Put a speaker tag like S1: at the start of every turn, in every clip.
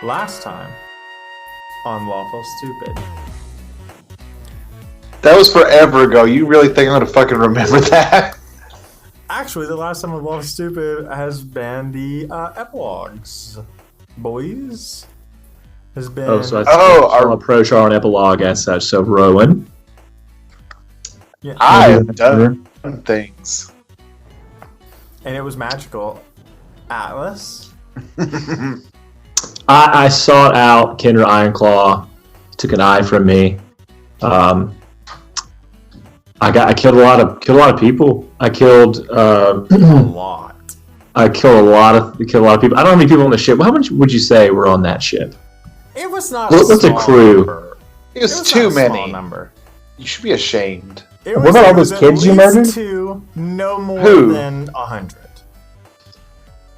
S1: last time on Lawful Stupid.
S2: That was forever ago. You really think I'm gonna fucking remember that?
S1: Actually, the last time on Lawful Stupid has been the epilogues, boys. Has been.
S3: So I'll approach our epilogue as such. So Rowan.
S1: Yeah.
S2: I have done things.
S1: And it was magical. Atlas.
S3: I sought out Kendra Ironclaw. Took an eye from me. I killed a lot of people. I killed a
S1: lot.
S3: I killed a lot of people. I don't know how many people on the ship. How much would you say were on that ship?
S1: It was not.
S3: What's a crew?
S1: Number.
S2: It was too many.
S1: Number.
S2: You should be ashamed.
S4: What about all those kids you murdered?
S1: Two, no more than 100.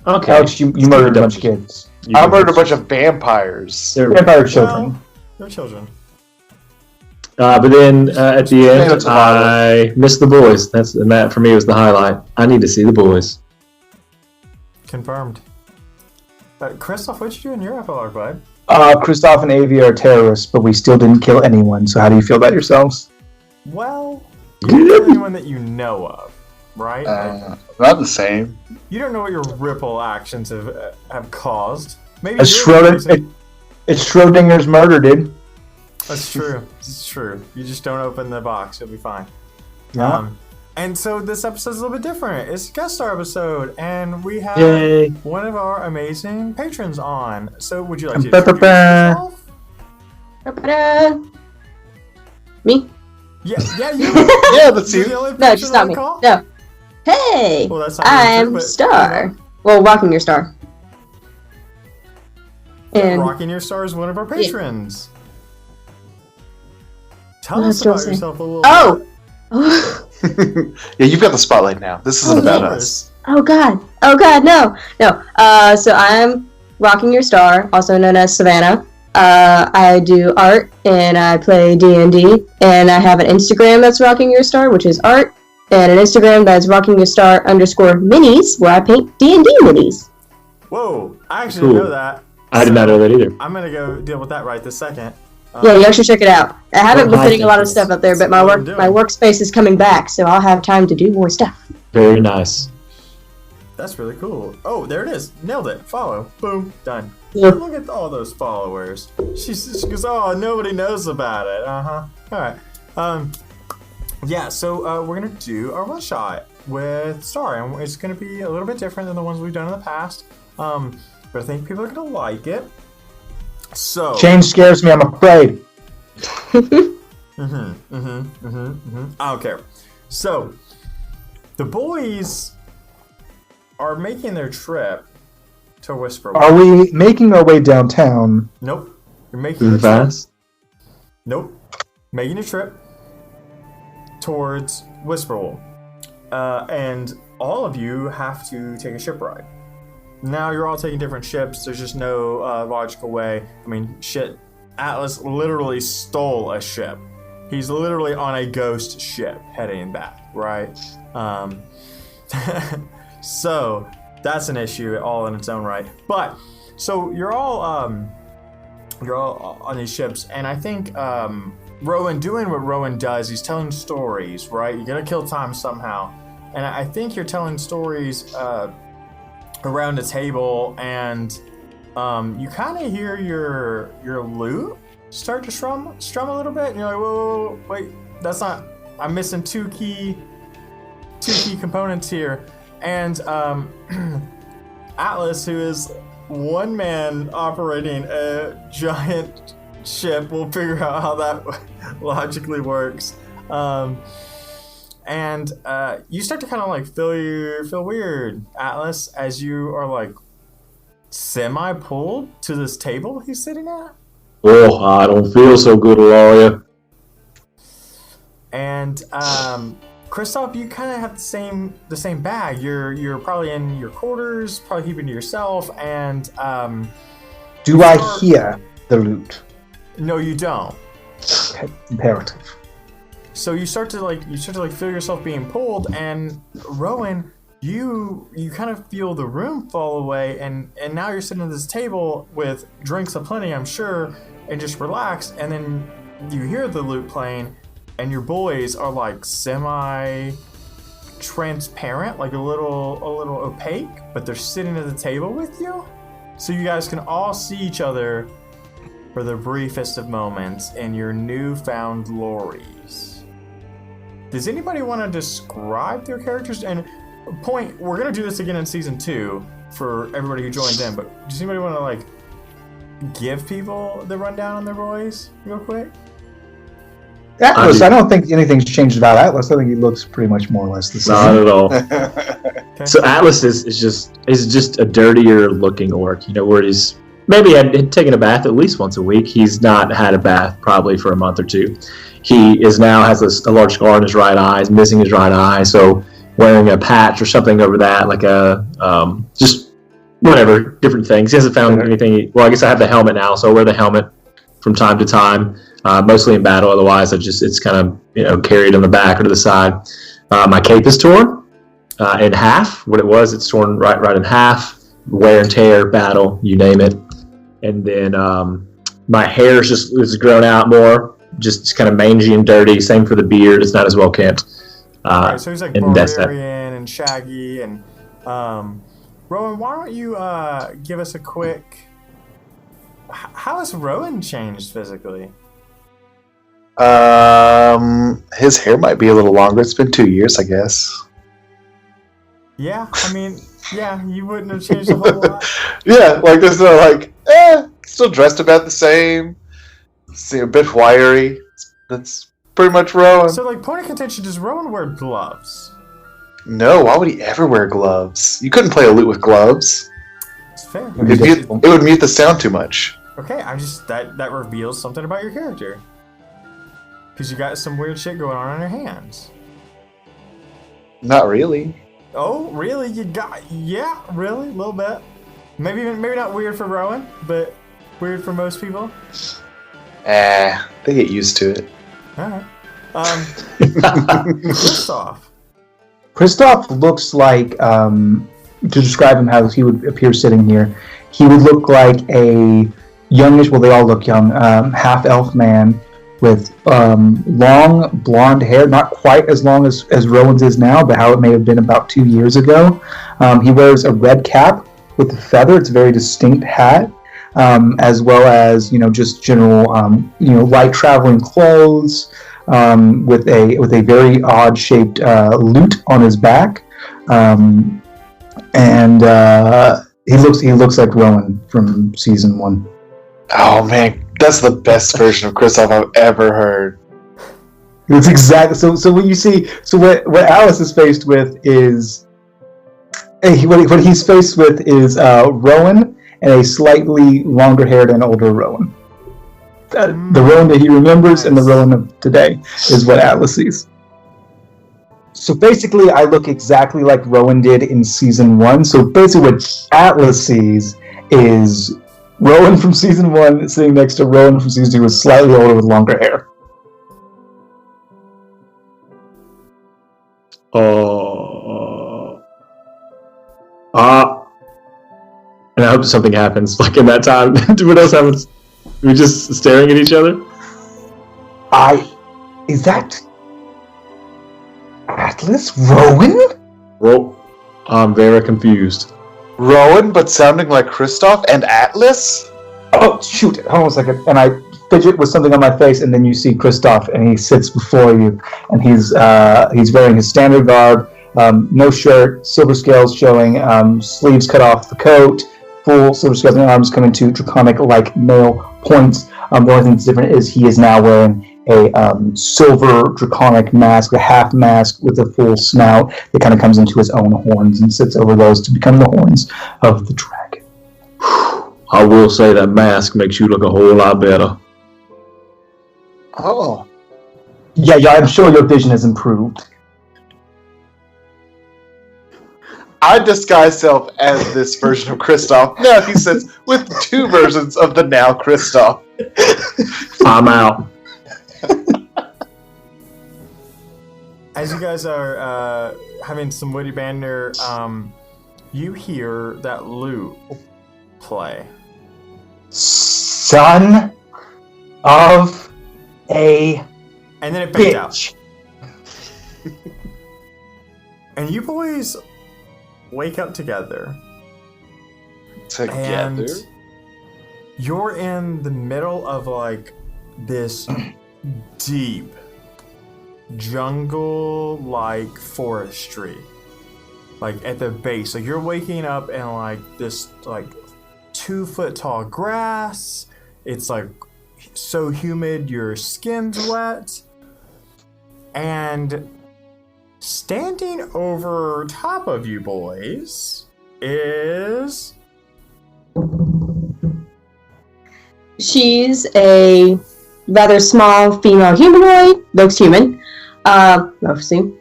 S3: Okay.
S4: Alex, you murdered a bunch of kids.
S2: I murdered a bunch of vampires.
S4: They're vampire children.
S1: Well, they're children.
S3: But then at the end, I missed the boys. And that for me was the highlight. I need to see the boys.
S1: Confirmed. Christoph, what'd you do in your epilogue, bud?
S4: Christoph and Avi are terrorists, but we still didn't kill anyone. So how do you feel about yourselves?
S1: Well, you didn't kill anyone that you know of, right?
S2: Not the same.
S1: You don't know what your ripple actions have caused. Maybe
S4: It's Schrodinger's murder, dude.
S1: That's true. It's true. You just don't open the box. You'll be fine.
S4: Yeah.
S1: And so this episode's a little bit different. It's a guest star episode, and we have one of our amazing patrons on. So would you like to introduce yourself?
S5: Me?
S1: Yeah, you.
S2: Yeah, that's you.
S5: No, just not me. No. Hey,
S1: well,
S5: I'm
S1: true,
S5: Star. Well, Rockingyourstar. And
S1: Rockingyourstar is one of our patrons. Tell
S5: What
S1: us
S5: else
S1: about
S5: do I say?
S1: yourself a little bit.
S2: Yeah, you've got the spotlight now. This isn't about us.
S5: Oh God, no. So I'm Rockingyourstar, also known as Savannah. I do art and I play D&D, and I have an Instagram that's Rockingyourstar, which is art, and an Instagram that's Rockingyourstar_minis, where I paint D&D minis.
S1: Whoa, I actually didn't know that.
S3: I did not know that either.
S1: I'm gonna go deal with that right this second.
S5: Yeah, you actually check it out. I haven't been putting a lot of stuff up there, but my workspace is coming back, so I'll have time to do more stuff.
S3: Very nice.
S1: That's really cool. Oh, there it is. Nailed it. Follow. Boom. Done.
S5: Yeah.
S1: Look at all those followers. She goes, oh, nobody knows about it. Uh-huh. All right. Yeah, so we're going to do our one shot with Star, and it's going to be a little bit different than the ones we've done in the past, but I think people are going to like it. So
S4: Change scares me, I'm afraid.
S1: I don't care. So the boys are making their trip to Whisper.
S4: Are we making our way downtown?
S1: Nope. You're making a trip. Nope. Making a trip towards Whisperwell. And all of you have to take a ship ride. Now you're all taking different ships. There's just no logical way. I mean, shit. Atlas literally stole a ship. He's literally on a ghost ship heading back, right? So that's an issue all in its own right. But so you're all on these ships, and I think Rowan doing what Rowan does. He's telling stories, right? You're gonna kill time somehow, and I think you're telling stories around a table, and you kind of hear your lute start to strum a little bit, and you're like, whoa, wait, that's not. I'm missing two key components here. And Atlas, who is one man operating a giant ship, will figure out how that logically works. And you start to kind of like feel weird, Atlas, as you are like semi-pulled to this table he's sitting at.
S3: Oh, I don't feel so good, Alaria.
S1: And Christoph, you kind of have the same bag. You're probably in your quarters, probably keeping to yourself, and
S4: do I hear the loot?
S1: No, you don't.
S4: Okay, imperative.
S1: So you start to feel yourself being pulled, and Rowan, you kind of feel the room fall away, and now you're sitting at this table with drinks aplenty, I'm sure, and just relaxed, and then you hear the lute playing, and your boys are like semi-transparent, like a little opaque, but they're sitting at the table with you, so you guys can all see each other for the briefest of moments in your newfound glories. Does anybody want to describe their characters? And point, we're gonna do this again in season 2 for everybody who joins in, but does anybody want to like give people the rundown on their boys real quick?
S4: Atlas, I don't think anything's changed about Atlas. I think he looks pretty much more or less the same.
S3: Not at all.
S1: Okay.
S3: So Atlas is just a dirtier looking orc. You know, where he's maybe had taken a bath at least once a week. He's not had a bath probably for a month or two. He now has a large scar on his right eye. He's missing his right eye, so wearing a patch or something over that, like a just whatever, different things. He hasn't found anything. Well, I guess I have the helmet now, so I wear the helmet from time to time, mostly in battle. Otherwise, it's kind of carried on the back or to the side. My cape is torn in half. What it was, it's torn right in half. Wear and tear, battle, you name it. And then my hair is grown out more, just kind of mangy and dirty. Same for the beard; it's not as well kept.
S1: Right, so he's like barbarian and shaggy. And Rowan, why don't you give us a quick? How has Rowan changed physically?
S2: His hair might be a little longer. It's been 2 years, I guess.
S1: Yeah, I mean, yeah, you wouldn't have changed a whole lot.
S2: Yeah, like there's no still dressed about the same. See, a bit wiry. That's pretty much Rowan.
S1: So, like, point of contention, does Rowan wear gloves?
S2: No, why would he ever wear gloves? You couldn't play a lute with gloves.
S1: It's fair.
S2: It would mute the sound too much.
S1: Okay, that reveals something about your character. Because you got some weird shit going on your hands.
S2: Not really.
S1: Oh, really? Yeah, really? A little bit. Maybe not weird for Rowan, but weird for most people.
S2: They get used to it.
S1: Alright.
S4: Christoph looks like, to describe him how he would appear sitting here, he would look like a youngish, well, they all look young, half-elf man with long blonde hair, not quite as long as Rowan's is now, but how it may have been about 2 years ago. He wears a red cap with a feather. It's a very distinct hat, as well as just general light traveling clothes, with a very odd shaped lute on his back, and he looks like Rowan from season 1.
S2: Oh man, that's the best version of Christoph I've ever heard.
S4: It's exactly so. What you see, what Alice is faced with is what he's faced with is Rowan and a slightly longer haired and older Rowan. The Rowan that he remembers and the Rowan of today is what Atlas sees. So basically, I look exactly like Rowan did in season 1. So basically, what Atlas sees is Rowan from season 1 sitting next to Rowan from season 2 was slightly older with longer hair.
S3: And I hope something happens, like in that time. What else happens? We're just staring at each other?
S4: Is that Atlas? Rowan?
S3: I'm very confused.
S2: Rowan, but sounding like Christoph and Atlas?
S4: Oh, shoot. Hold on a second. And I fidget with something on my face, and then you see Christoph, and he sits before you, and he's wearing his standard garb, no shirt, silver scales showing, sleeves cut off the coat, full silver scales and arms coming to draconic-like male points. The only thing that's different is he is now wearing a silver draconic mask, a half mask with a full snout that kind of comes into his own horns and sits over those to become the horns of the dragon.
S3: I will say that mask makes you look a whole lot better.
S2: Oh.
S4: Yeah, I'm sure your vision has improved.
S2: I disguise self as this version of Christoph. Now he sits with 2 versions of the now Christoph.
S1: as you guys are having some witty banter, you hear that lute play.
S4: Son of a
S1: And then it fades out.
S4: bitch.
S1: And you boys wake up together.
S2: Together.
S1: And you're in the middle of like this deep jungle-like forestry. Like at the base. Like you're waking up in like this like 2-foot tall grass. It's like so humid your skin's wet. And standing over top of you boys is...
S5: She's a rather small female humanoid. Looks human. Mostly.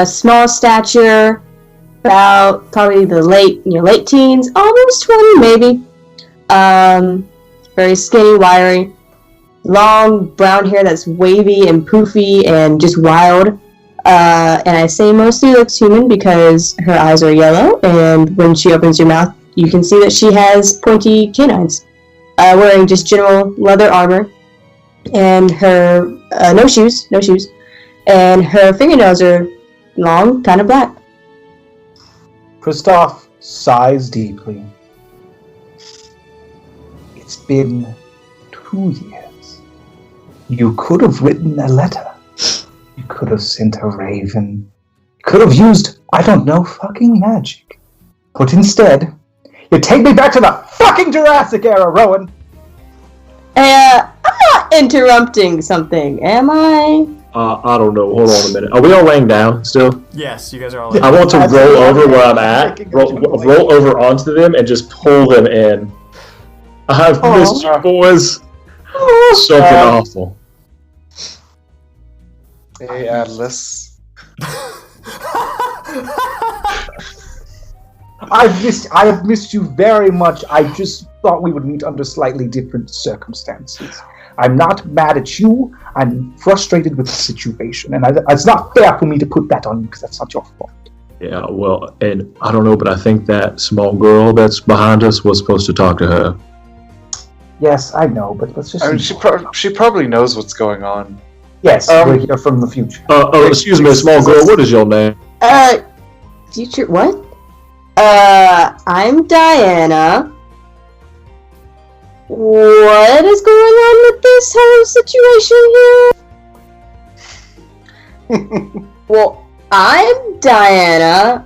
S5: Small stature. About probably the late teens. Almost 20 maybe. Very skinny, wiry. Long brown hair that's wavy and poofy and just wild. And I say mostly looks human because her eyes are yellow, and when she opens her mouth, you can see that she has pointy canines. Wearing just general leather armor, and her no shoes, and her fingernails are long, kind of black.
S4: Kristoff sighs deeply. It's been 2 years. You could have written a letter. You could have sent a raven. You could have used, I don't know, fucking magic. But instead, you take me back to the fucking Jurassic era, Rowan!
S5: I'm not interrupting something, am I?
S3: I don't know. Hold on a minute. Are we all laying down still?
S1: Yes, you guys are all...
S3: I want to roll over where I'm at, roll over onto them, and just pull them in. I've missed you, boys. Something awful.
S2: Hey, Atlas.
S4: I have missed you very much. I just thought we would meet under slightly different circumstances. I'm not mad at you. I'm frustrated with the situation, and it's not fair for me to put that on you because that's not your fault.
S3: Yeah, well, and I don't know, but I think that small girl that's behind us was supposed to talk to her.
S4: Yes, I know, but let's just...
S2: I mean, she probably knows what's going on.
S4: Yes, we're here from the future.
S3: Excuse me, small girl, what is your name?
S5: Future, what? I'm Diana. What is going on with this whole situation here? Well, I'm Diana.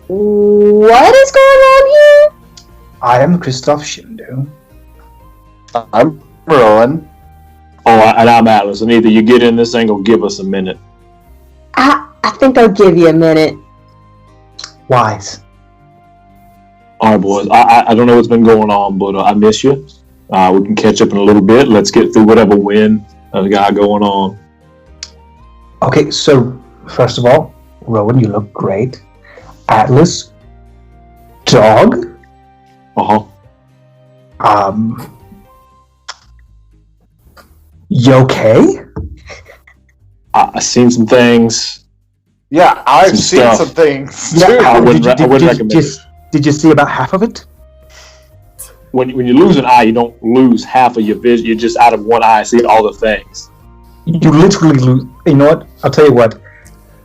S5: What is going on here?
S4: I am Kristoff Shindu.
S2: I'm Rowan.
S3: Oh, and I'm Atlas, and either you get in this thing or give us a minute.
S5: I think I'll give you a minute.
S4: Wise.
S3: All right, boys. I don't know what's been going on, but I miss you. We can catch up in a little bit. Let's get through whatever wind we got going on.
S4: Okay, so first of all, Rowan, you look great. Atlas, dog. You okay?
S3: I've seen some things.
S2: Yeah, I've seen
S3: stuff.
S2: some things.
S4: Yeah,
S2: too.
S3: I wouldn't recommend it.
S4: Did you see about half of it?
S3: When you lose an eye, you don't lose half of your vision. You're just out of one eye, seeing all the things.
S4: You literally lose. You know what? I'll tell you what.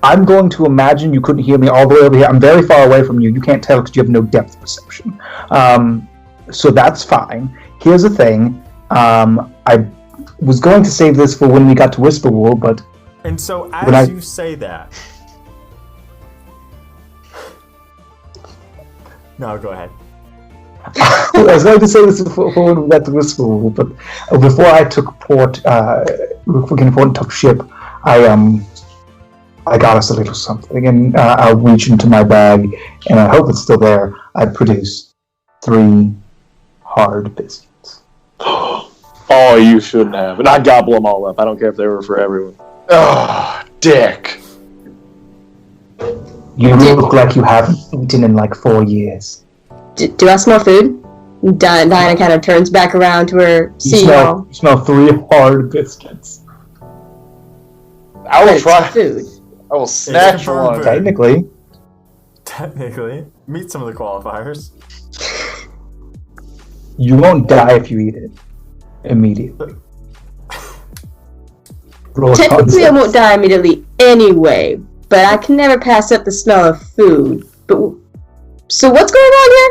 S4: I'm going to imagine you couldn't hear me all the way over here. I'm very far away from you. You can't tell because you have no depth perception. So that's fine. Here's the thing. I was going to save this for when we got to Whisperwool, but...
S1: And so as you say that... No, go ahead.
S4: I was going to say this before when we got to Whisperwool, but before I took port, took ship, I got us a little something, and I'll reach into my bag, and I hope it's still there. I produced 3 hard biscuits.
S3: Oh, you shouldn't have. And I gobble them all up. I don't care if they were for everyone.
S2: Oh, dick.
S4: You look like you haven't eaten in like 4 years.
S5: Do I smell food? Diana kind of turns back around to her
S4: You smell 3 hard biscuits.
S2: I will try.
S5: Food.
S2: I will snatch
S1: confirmed
S2: one.
S1: food.
S4: Technically,
S1: Meet some of the qualifiers.
S4: you won't die if you eat it immediately. Roll a
S5: Technically, I
S4: concept.
S5: won't die immediately anyway, but I can never pass up the smell of food. But so what's going on here?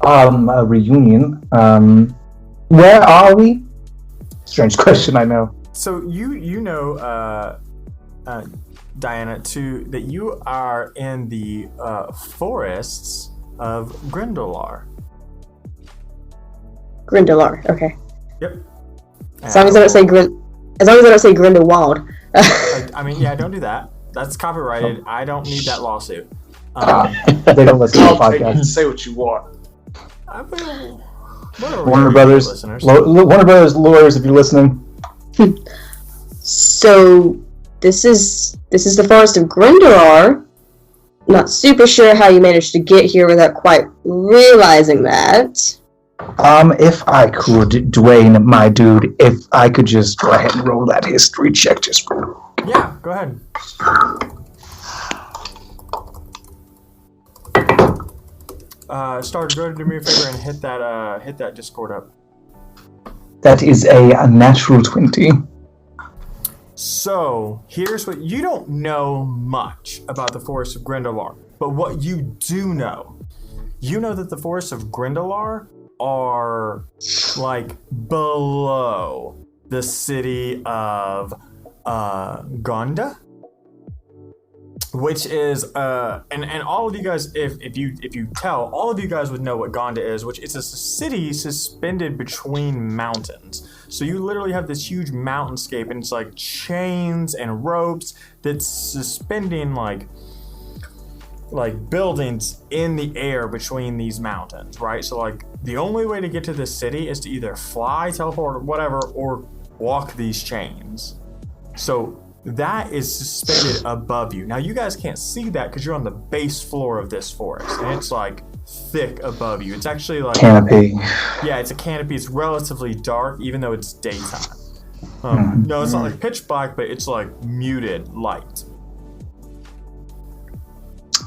S4: A reunion. Where are we? Strange question, I know.
S1: So you know, Diana, too, that you are in the forests of Grindelar.
S5: Grindelar. Okay.
S1: Yep.
S5: As long as I don't say Grindelwald.
S1: I mean, yeah, don't do that. That's copyrighted. I don't need that lawsuit.
S4: They don't listen to the
S2: I'll take it and
S4: podcast.
S2: say what you want.
S1: I will, whatever
S4: Warner
S1: we do,
S4: Brothers,
S1: listeners.
S4: Warner Brothers lawyers, if you're listening.
S5: So this is the forest of Grindelar. Not super sure how you managed to get here without quite realizing that.
S4: If I could, Dwayne, my dude, if I could just go ahead and roll that history check just for...
S1: Yeah, go ahead. Star, go ahead and do me a favor and hit that Discord up.
S4: That is a natural 20.
S1: So, here's what you don't know much about the Forest of Grindelar, but what you do know, you know that the Forests of Grindelar are like below the city of Gonda, which is and all of you guys, if you tell, all of you guys would know what Gonda is, which is a city suspended between mountains. So you literally have this huge mountainscape, and it's like chains and ropes that's suspending like buildings in the air between these mountains, right? So like the only way to get to this city is to either fly, teleport, or whatever, or walk these chains. So that is suspended above you. Now you guys can't see that because you're on the base floor of this forest, and it's like thick above you. It's actually like
S4: Canopy.
S1: Yeah, it's a canopy. It's relatively dark, even though it's daytime. No, it's not like pitch black, but it's like muted light.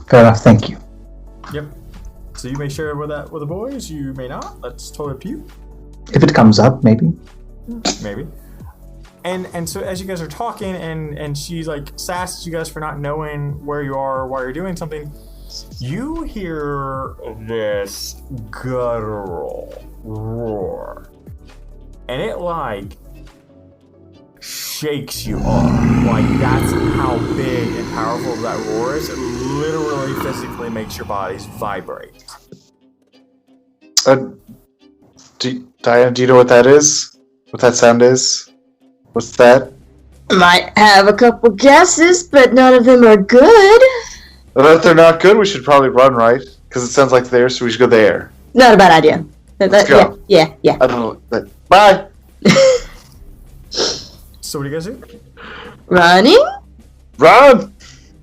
S4: Fair enough, thank you.
S1: Yep. So you may share with that with the boys. You may not. That's totally up to you.
S4: If it comes up, maybe.
S1: Maybe. And so as you guys are talking, and she's like sasses you guys for not knowing where you are or why you're doing something, you hear this guttural roar, and it like shakes you off. Like that's how big and powerful that roar is. It literally physically makes your bodies vibrate.
S2: Diana, do you know what that is? What that sound is? What's that?
S5: Might have a couple guesses, but none of them are good.
S2: If they're not good, we should probably run, right? Because it sounds like there, so we should go there.
S5: Not a bad idea.
S2: Let's go.
S5: Yeah.
S2: I don't know. Bye!
S1: So what do you guys do?
S5: Running?
S2: Run!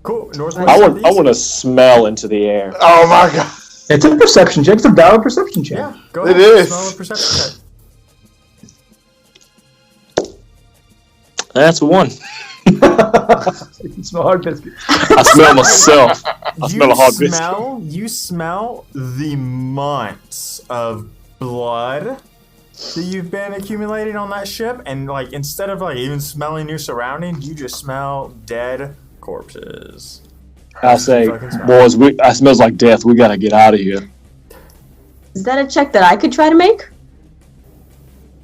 S1: Cool. Northwest.
S6: I
S1: southeast?
S6: want to smell into the air.
S2: Oh my god!
S4: It's a perception check. It's a valid perception check.
S1: Yeah, go
S2: It
S1: ahead.
S2: is.
S1: Smell a perception check.
S6: That's one.
S4: You can smell hard biscuit.
S6: I smell myself. I smell a hard biscuit.
S1: You smell the months of blood that you've been accumulating on that ship, and like instead of like even smelling your surroundings, you just smell dead corpses.
S6: I say,
S1: Fucking smell.
S6: boys, that smells like death. We gotta get out of here.
S5: Is that a check that I could try to make?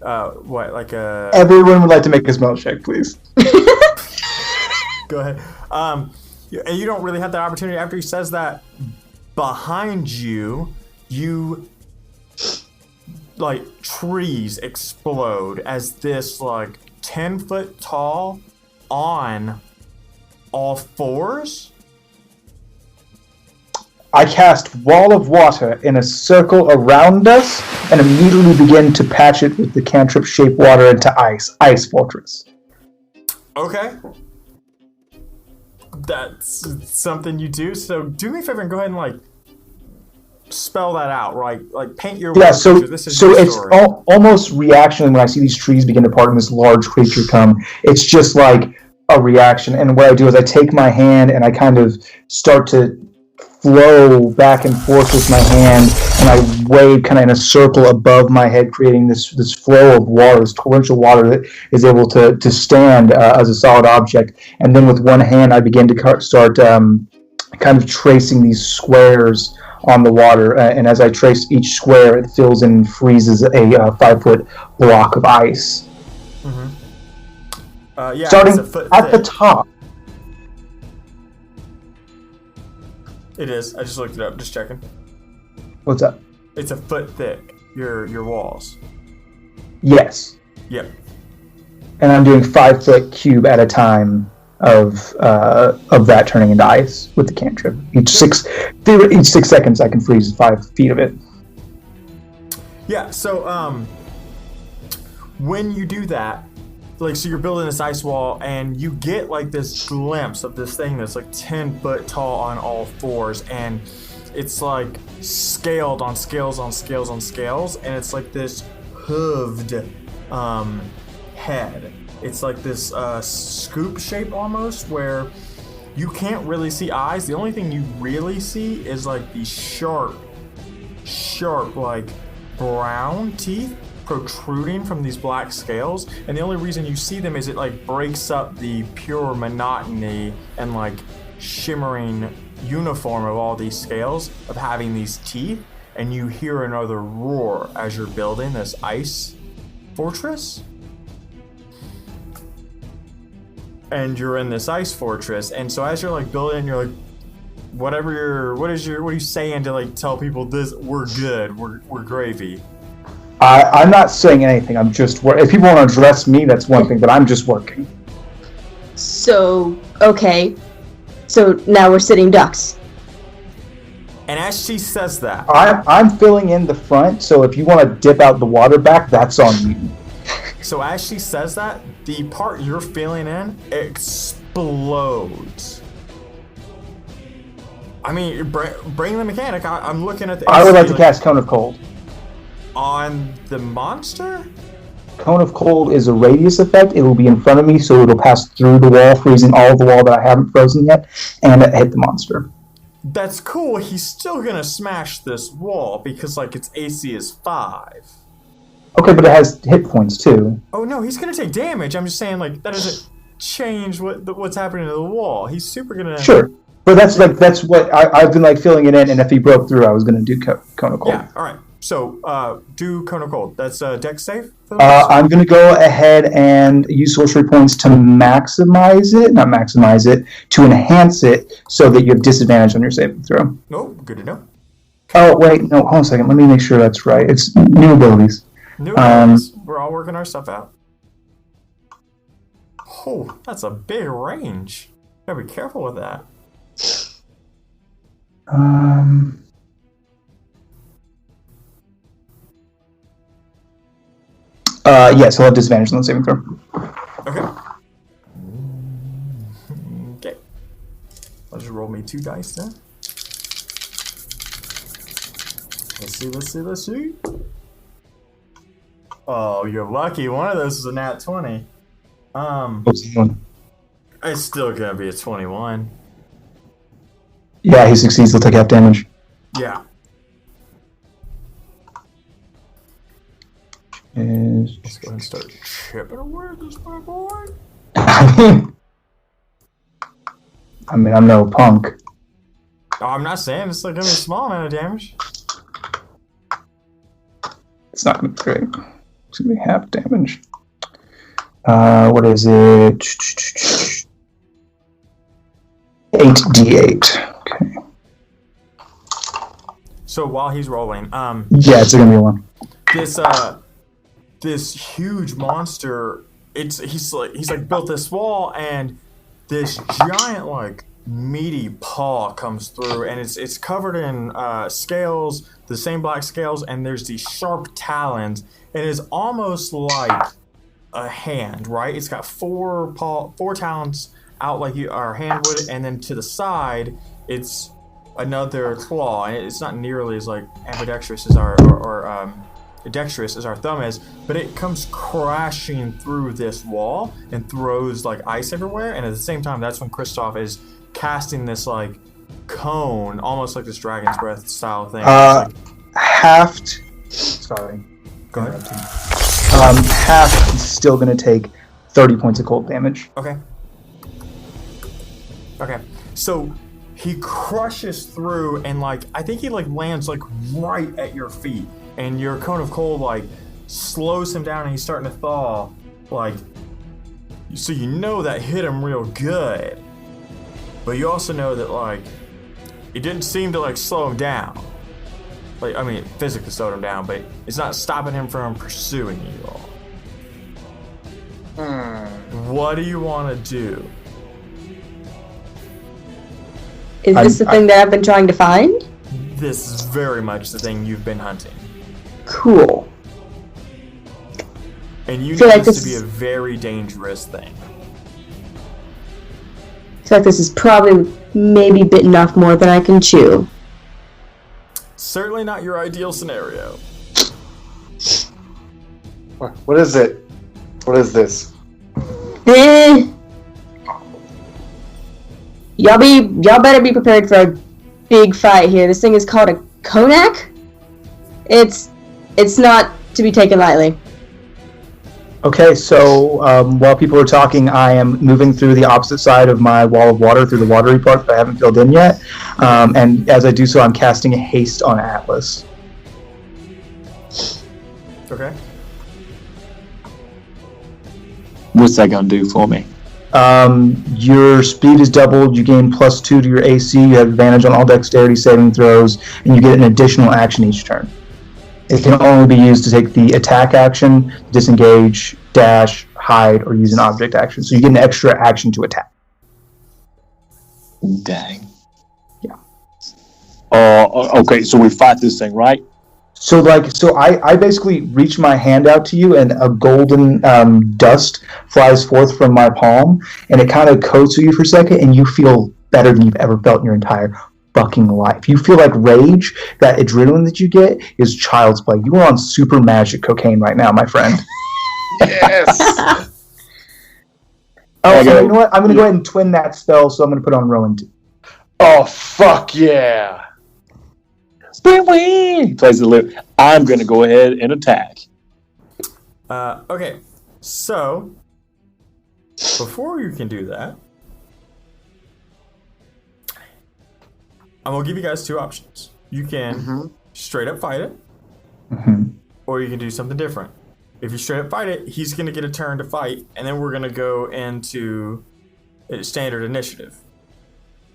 S1: What, like a...
S4: Everyone would like to make a smell check, please.
S1: Go ahead. And you don't really have that opportunity. After he says that, behind you, like, trees explode as this, like, 10-foot tall, on all fours.
S4: I cast Wall of Water in a circle around us and immediately begin to patch it with the cantrip Shape Water into Ice. Ice Fortress.
S1: Okay. That's something you do. So do me a favor and go ahead and, like, spell that out, right? Like, paint your
S4: Yeah,
S1: word
S4: so
S1: picture. This is
S4: so
S1: your
S4: it's
S1: story.
S4: almost reaction when I see these trees begin to part and this large creature come. It's just like a reaction. And what I do is I take my hand and I kind of start to flow back and forth with my hand, and I wave kind of in a circle above my head, creating this flow of water, this torrential water that is able to stand as a solid object. And then with one hand, I begin to start kind of tracing these squares on the water. And as I trace each square, it fills and freezes a 5-foot block of ice.
S1: Mm-hmm.
S4: Starting at the top.
S1: It is. I just looked it up. Just checking.
S4: What's up?
S1: It's a foot thick. Your walls.
S4: Yes.
S1: Yep.
S4: And I'm doing 5-foot cube at a time of that turning into ice with the cantrip. Each 6 seconds, I can freeze 5 feet of it.
S1: Yeah. So when you do that, like, so you're building this ice wall, and you get like this glimpse of this thing that's like 10 foot tall on all fours, and it's like scaled on scales on scales on scales, and it's like this hooved head. It's like this scoop shape almost, where you can't really see eyes. The only thing you really see is like these sharp like brown teeth protruding from these black scales, and the only reason you see them is it like breaks up the pure monotony and like shimmering uniform of all these scales of having these teeth, and you hear another roar as you're building this ice fortress. And you're in this ice fortress, and so as you're like building, you're like, what are you saying to like tell people this? We're good. We're gravy.
S4: I'm not saying anything. I'm just if people want to address me, that's one thing. But I'm just working.
S5: So okay, so now we're sitting ducks.
S1: And as she says that,
S4: I'm filling in the front. So if you want to dip out the water back, that's on you.
S1: So as she says that, the part you're filling in explodes. I mean, bring the mechanic. I'm looking at the.
S4: I would like to cast Cone of Cold.
S1: On the monster?
S4: Cone of Cold is a radius effect. It will be in front of me, so it'll pass through the wall, freezing all of the wall that I haven't frozen yet, and hit the monster.
S1: That's cool. He's still gonna smash this wall because, like, its AC is 5.
S4: Okay, but it has hit points too.
S1: Oh no, he's gonna take damage. I'm just saying, like, that doesn't change what's happening to the wall. He's super gonna.
S4: Sure, but that's what I've been like filling it in, and if he broke through, I was gonna do Cone of Cold.
S1: Yeah. All right. So, do Cone of Cold. That's dex save?
S4: I'm going to go ahead and use sorcery points to maximize it, to enhance it, so that you have disadvantage on your saving throw.
S1: Oh, good to know.
S4: Oh, wait, no, hold on a second. Let me make sure that's right. It's new abilities.
S1: New abilities. We're all working our stuff out. Oh, that's a big range. Gotta be careful with that.
S4: Yes, he'll have disadvantage on the saving throw.
S1: Okay. Okay. I'll just roll me 2 dice then. Let's see. Oh, you're lucky. One of those is a nat 20.
S4: What's the one?
S1: It's still gonna be a 21.
S4: Yeah, he succeeds. He'll take half damage.
S1: Yeah. Let's go ahead and start chipping away at this my boy.
S4: I mean, I'm no punk.
S1: Oh, I'm not saying it's like gonna be a small amount of damage.
S4: It's not gonna be great. It's gonna be half damage. What is it? 8d8. Okay.
S1: So while he's rolling,
S4: yeah, it's gonna be 1.
S1: This huge monster, he's like built this wall, and this giant like meaty paw comes through, and it's covered in scales, the same black scales, and there's these sharp talons. It is almost like a hand, right? It's got 4 talons out like our hand would, and then to the side it's another claw, and it's not nearly as like ambidextrous as our dexterous as our thumb is, but it comes crashing through this wall and throws like ice everywhere. And at the same time, that's when Kristoff is casting this like cone, almost like this dragon's breath style thing.
S4: Sorry.
S1: Go ahead.
S4: Half is still going to take 30 points of cold damage.
S1: Okay. So he crushes through and like I think he like lands like right at your feet, and your cone of cold like slows him down and he's starting to thaw. Like, so you know that hit him real good, but you also know that like it didn't seem to like slow him down. Like, I mean, it physically slowed him down, but it's not stopping him from pursuing you all. What do you want to do?
S5: Is this the thing that I've been trying to find?
S1: This is very much the thing you've been hunting.
S5: Cool.
S1: And you
S5: feel
S1: know
S5: like
S1: this to
S5: this-
S1: be a very dangerous thing.
S5: I feel like this is probably maybe bitten off more than I can chew.
S1: Certainly not your ideal scenario.
S2: What is it? What is this?
S5: Y'all better be prepared for a big fight here. This thing is called a konak. It's not to be taken lightly.
S4: Okay, so while people are talking, I am moving through the opposite side of my wall of water through the watery part that I haven't filled in yet. And as I do so, I'm casting a haste on Atlas.
S1: Okay.
S6: What's that gonna do for me?
S4: Your speed is doubled, you gain +2 to your AC, you have advantage on all dexterity saving throws, and you get an additional action each turn. It can only be used to take the attack action, disengage, dash, hide, or use an object action. So you get an extra action to attack.
S6: Dang.
S4: Yeah.
S6: Okay, so we fight this thing, right?
S4: So I basically reach my hand out to you, and a golden dust flies forth from my palm, and it kind of coats you for a second, and you feel better than you've ever felt in your entire fucking life. You feel like rage. That adrenaline that you get is child's play. You are on super magic cocaine right now, my friend.
S2: Yes!
S4: So you know what? I'm going to go ahead and twin that spell, so I'm going to put on Rowan too.
S2: Oh, fuck yeah!
S6: He plays the lute. I'm gonna go ahead and attack.
S1: Okay. So, before you can do that, I'm going to give you guys two options. You can straight up fight it, or you can do something different. If you straight up fight it, he's going to get a turn to fight, and then we're going to go into standard initiative.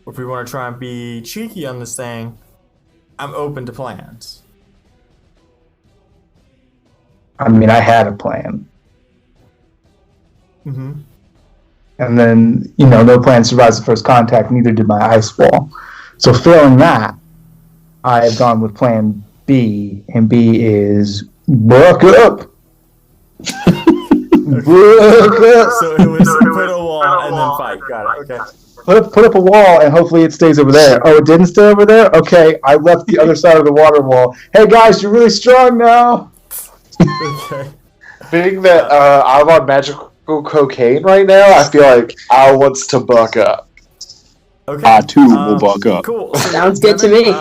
S1: If we want to try and be cheeky on this thing, I'm open to plans.
S4: I mean, I had a plan.
S1: Mm-hmm.
S4: And then, no plan survives the first contact, neither did my ice wall. So failing that, I have gone with plan B, and B is buck up. Buck up.
S1: So it was put a wall and then fight. Got it. Okay.
S4: Put up a wall, and hopefully it stays over there. Oh, it didn't stay over there? Okay, I left the other side of the water wall. Hey guys, you're really strong now.
S1: Okay.
S2: Being that I'm on magical cocaine right now, I feel like Al wants to buck up.
S1: Okay.
S6: I too will buck up.
S1: Cool. So
S5: Sounds good to me.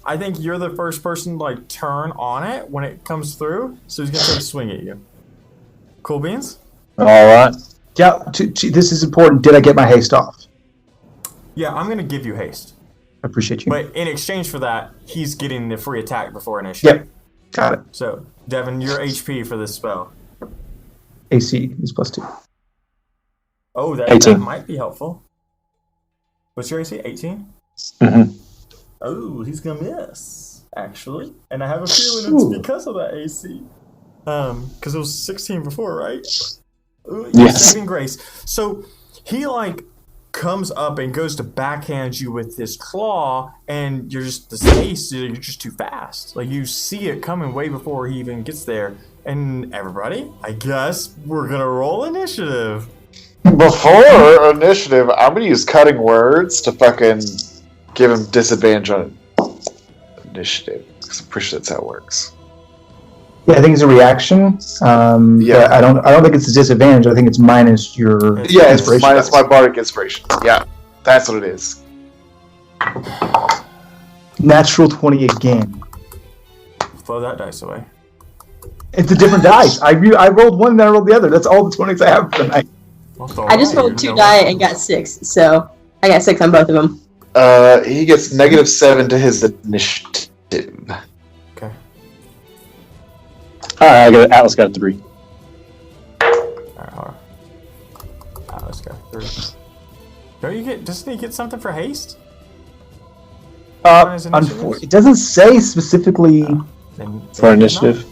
S1: I think you're the first person to like turn on it when it comes through, so he's gonna try to swing at you. Cool beans?
S6: All right.
S4: Yeah, this is important. Did I get my haste off?
S1: Yeah, I'm gonna give you haste.
S4: I appreciate you.
S1: But in exchange for that, he's getting the free attack before initiative.
S4: Yep, got it.
S1: So, Devin, your HP for this spell.
S4: AC is +2.
S1: Oh, that
S6: 18.
S1: might be helpful. What's your AC? 18?
S6: Mm-hmm.
S1: Oh, he's gonna miss, actually. And I have a feeling it's because of that AC. Because it was 16 before, right? Ooh,
S6: Yes.
S1: Saving grace. So, he, comes up and goes to backhand you with his claw, and you're just you're just too fast. Like, you see it coming way before he even gets there. And everybody, I guess we're gonna roll initiative.
S2: Before initiative, I'm gonna use cutting words to fucking give him disadvantage on initiative. Because I'm pretty sure that's how it works.
S4: Yeah, I think it's a reaction.
S2: Yeah.
S4: But I don't think it's a disadvantage. I think it's minus your
S2: Yeah, it's
S4: inspiration.
S2: minus my bardic inspiration. Yeah, that's what it is.
S4: Natural 20 again.
S1: Throw that dice away.
S4: It's a different dice. I rolled one, then I rolled the other. That's all the 20s I have for the night.
S5: I just rolled 2 die and got 6, so I got 6 on both of them.
S2: He gets -7 to his initiative.
S1: Okay.
S6: Alright, Atlas got a 3.
S1: Alright, hold on. Let's go. 3. Doesn't he get something for haste?
S4: It doesn't say specifically.
S6: For initiative.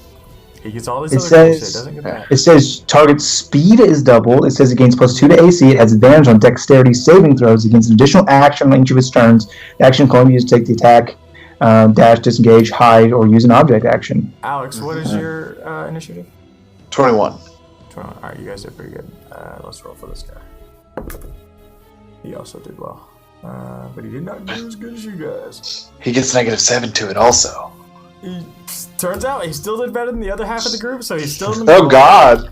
S1: He gets all these
S4: It
S1: other
S4: says-
S1: shit. Doesn't get that.
S4: It says target speed is double. It says it gains +2 to AC. It has advantage on dexterity saving throws against an additional action on each of its turns. The action can only be used to take the attack, dash, disengage, hide, or use an object action.
S1: Alex, what is your initiative?
S2: 21.
S1: 21. Alright, you guys did pretty good. Let's roll for this guy. He also did well. But he did not do as good as you guys.
S2: He gets -7 to it also.
S1: Turns out he still did better than the other half of the group, so he's still in the
S2: Oh
S1: middle.
S2: God!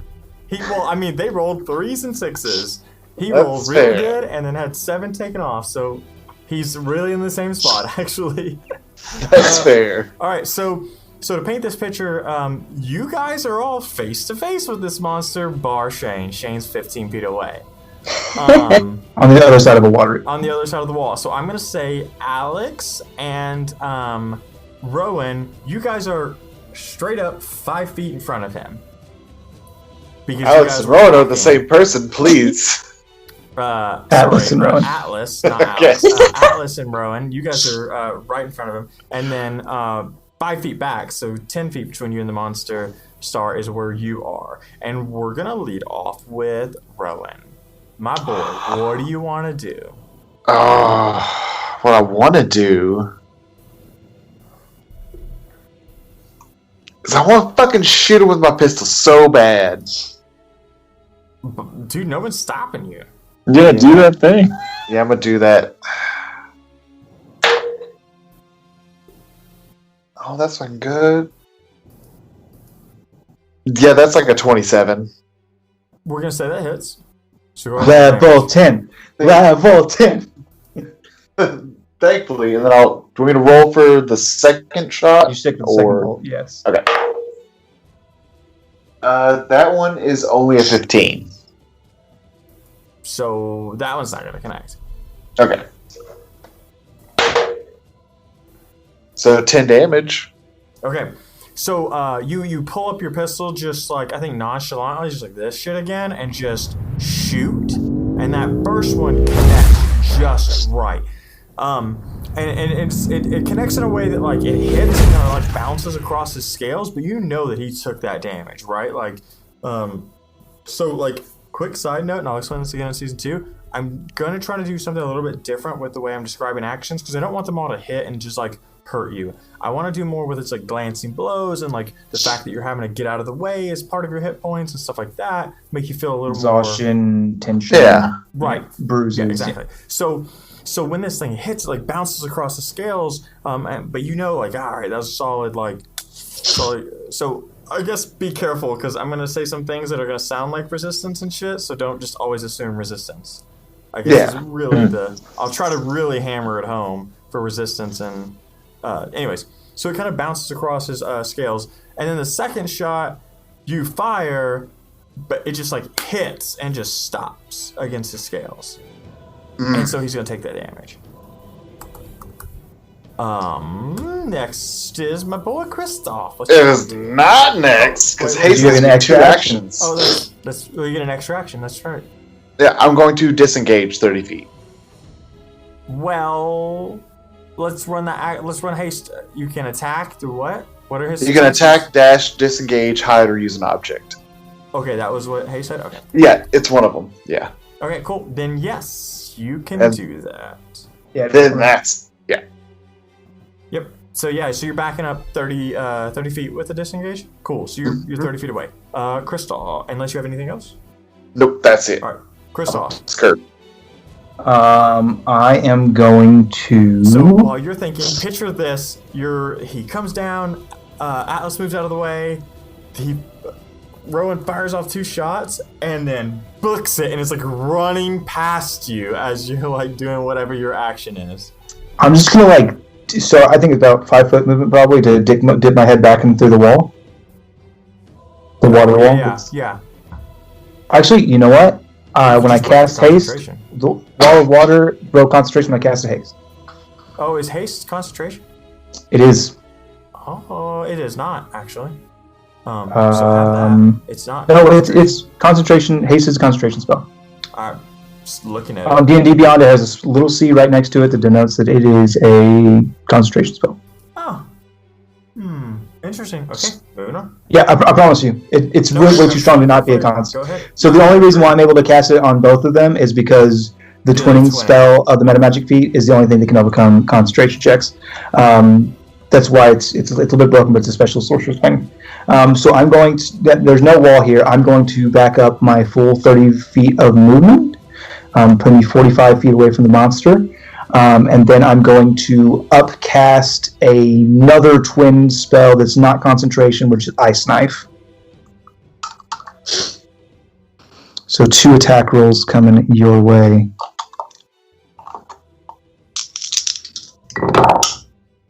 S1: They rolled 3s and 6s. He
S2: That's
S1: rolled really
S2: fair.
S1: good and then had 7 taken off, so he's really in the same spot, actually.
S2: That's fair.
S1: Alright, so to paint this picture, you guys are all face to face with this monster, bar Shane. Shane's 15 feet away.
S4: On the other side of a water.
S1: On the other side of the wall. So I'm going to say Alex and Rowan, you guys are straight up 5 feet in front of him. Because
S2: Alex and Rowan are the same person, please.
S4: Atlas and Rowan.
S1: Atlas, not
S2: Okay.
S1: Alex. Atlas and Rowan, you guys are right in front of him. And then 5 feet back, so 10 feet between you and the monster star is where you are. And we're going to lead off with Rowan. My boy, what do you want to do?
S2: What I want to do is I want to fucking shoot him with my pistol so bad.
S1: Dude, no one's stopping you.
S6: Yeah, do that thing.
S2: Yeah, I'm gonna do that. Oh, that's fucking good. Yeah, that's like a 27.
S1: We're going to say that hits. So go ahead.
S4: Level 10. Level 10.
S2: Thankfully, and then do we need to roll for the second shot?
S4: You stick with the second roll, yes.
S2: Okay. That one is only a 15.
S1: So that one's not going to connect.
S2: Okay. So 10 damage.
S1: Okay. So you pull up your pistol just like, I think nonchalantly, just like this shit again, and just shoot. And that first one connects just right. And it connects in a way that like it hits and kind of like bounces across his scales, but you know that he took that damage, right? Like, so like quick side note, and I'll explain this again in season 2. I'm gonna try to do something a little bit different with the way I'm describing actions because I don't want them all to hit and just like hurt you. I want to do more with its like glancing blows and like the fact that you're having to get out of the way as part of your hit points and stuff like that. Make you feel a little
S4: Exhaustion, tension.
S2: Yeah.
S1: right,
S4: Bruises.
S1: yeah, exactly. So when this thing hits, it like bounces across the scales, but you know, like, all right, that was solid, like, solid. So I guess be careful because I'm gonna say some things that are gonna sound like resistance and shit. So don't just always assume resistance. I guess is really I'll try to really hammer it home for resistance and, anyways. So it kind of bounces across his scales, and then the second shot, you fire, but it just like hits and just stops against his scales. And so he's gonna take that damage. Next is my boy Kristoff.
S2: It is not next, because
S1: Wait,
S2: haste
S4: you
S2: has
S4: get an extra
S2: two
S4: action?
S2: actions.
S1: Oh, that's you get an extra action. That's right.
S2: Yeah, I'm going to disengage 30 feet.
S1: Well, let's run haste. You can attack. Do what? What are his?
S2: You can
S1: successes?
S2: attack, dash, disengage, hide, or use an object.
S1: Okay, that was what haste said. Okay.
S2: Yeah, it's one of them. Yeah.
S1: Okay, cool. Then yes, you can
S2: And-
S1: do that.
S4: Yeah,
S2: Then that's
S1: Yep. So yeah, so you're backing up 30 feet with the disengage. Cool. So you're 30 feet away. Kristoff, unless you have anything else.
S2: nope. That's it.
S1: All right, Kristoff.
S2: Skirt.
S4: I am going to.
S1: So while you're thinking, picture this: he comes down. Atlas moves out of the way. Rowan fires off 2 shots and then books it, and it's like running past you as you're like doing whatever your action is.
S4: I'm just gonna like. So I think about 5 foot movement probably to dip my head back in through the wall. The water wall.
S1: Yeah.
S4: Actually, you know what? When I cast haste, the wall of water broke concentration when I cast a haste.
S1: Oh, is haste concentration?
S4: It is.
S1: Oh, it is not actually. So have that. It's not.
S4: No, it's concentration. Haste is a concentration spell.
S1: I'm just looking at it.
S4: D&D Beyond, it has a little C right next to it that denotes that it is a concentration spell.
S1: Oh. Interesting. Okay, moving on.
S4: Yeah, I promise you. It's really way too strong to not be a
S1: Go ahead.
S4: So the only reason why I'm able to cast it on both of them is because the twinning spell of the metamagic feat is the only thing that can overcome concentration checks. That's why it's a little bit broken, but it's a special sorcerer's thing. So I'm going to, there's no wall here. I'm going to back up my full 30 feet of movement, putting me 45 feet away from the monster. And then I'm going to upcast another twin spell that's not concentration, which is Ice Knife. So 2 attack rolls coming your way.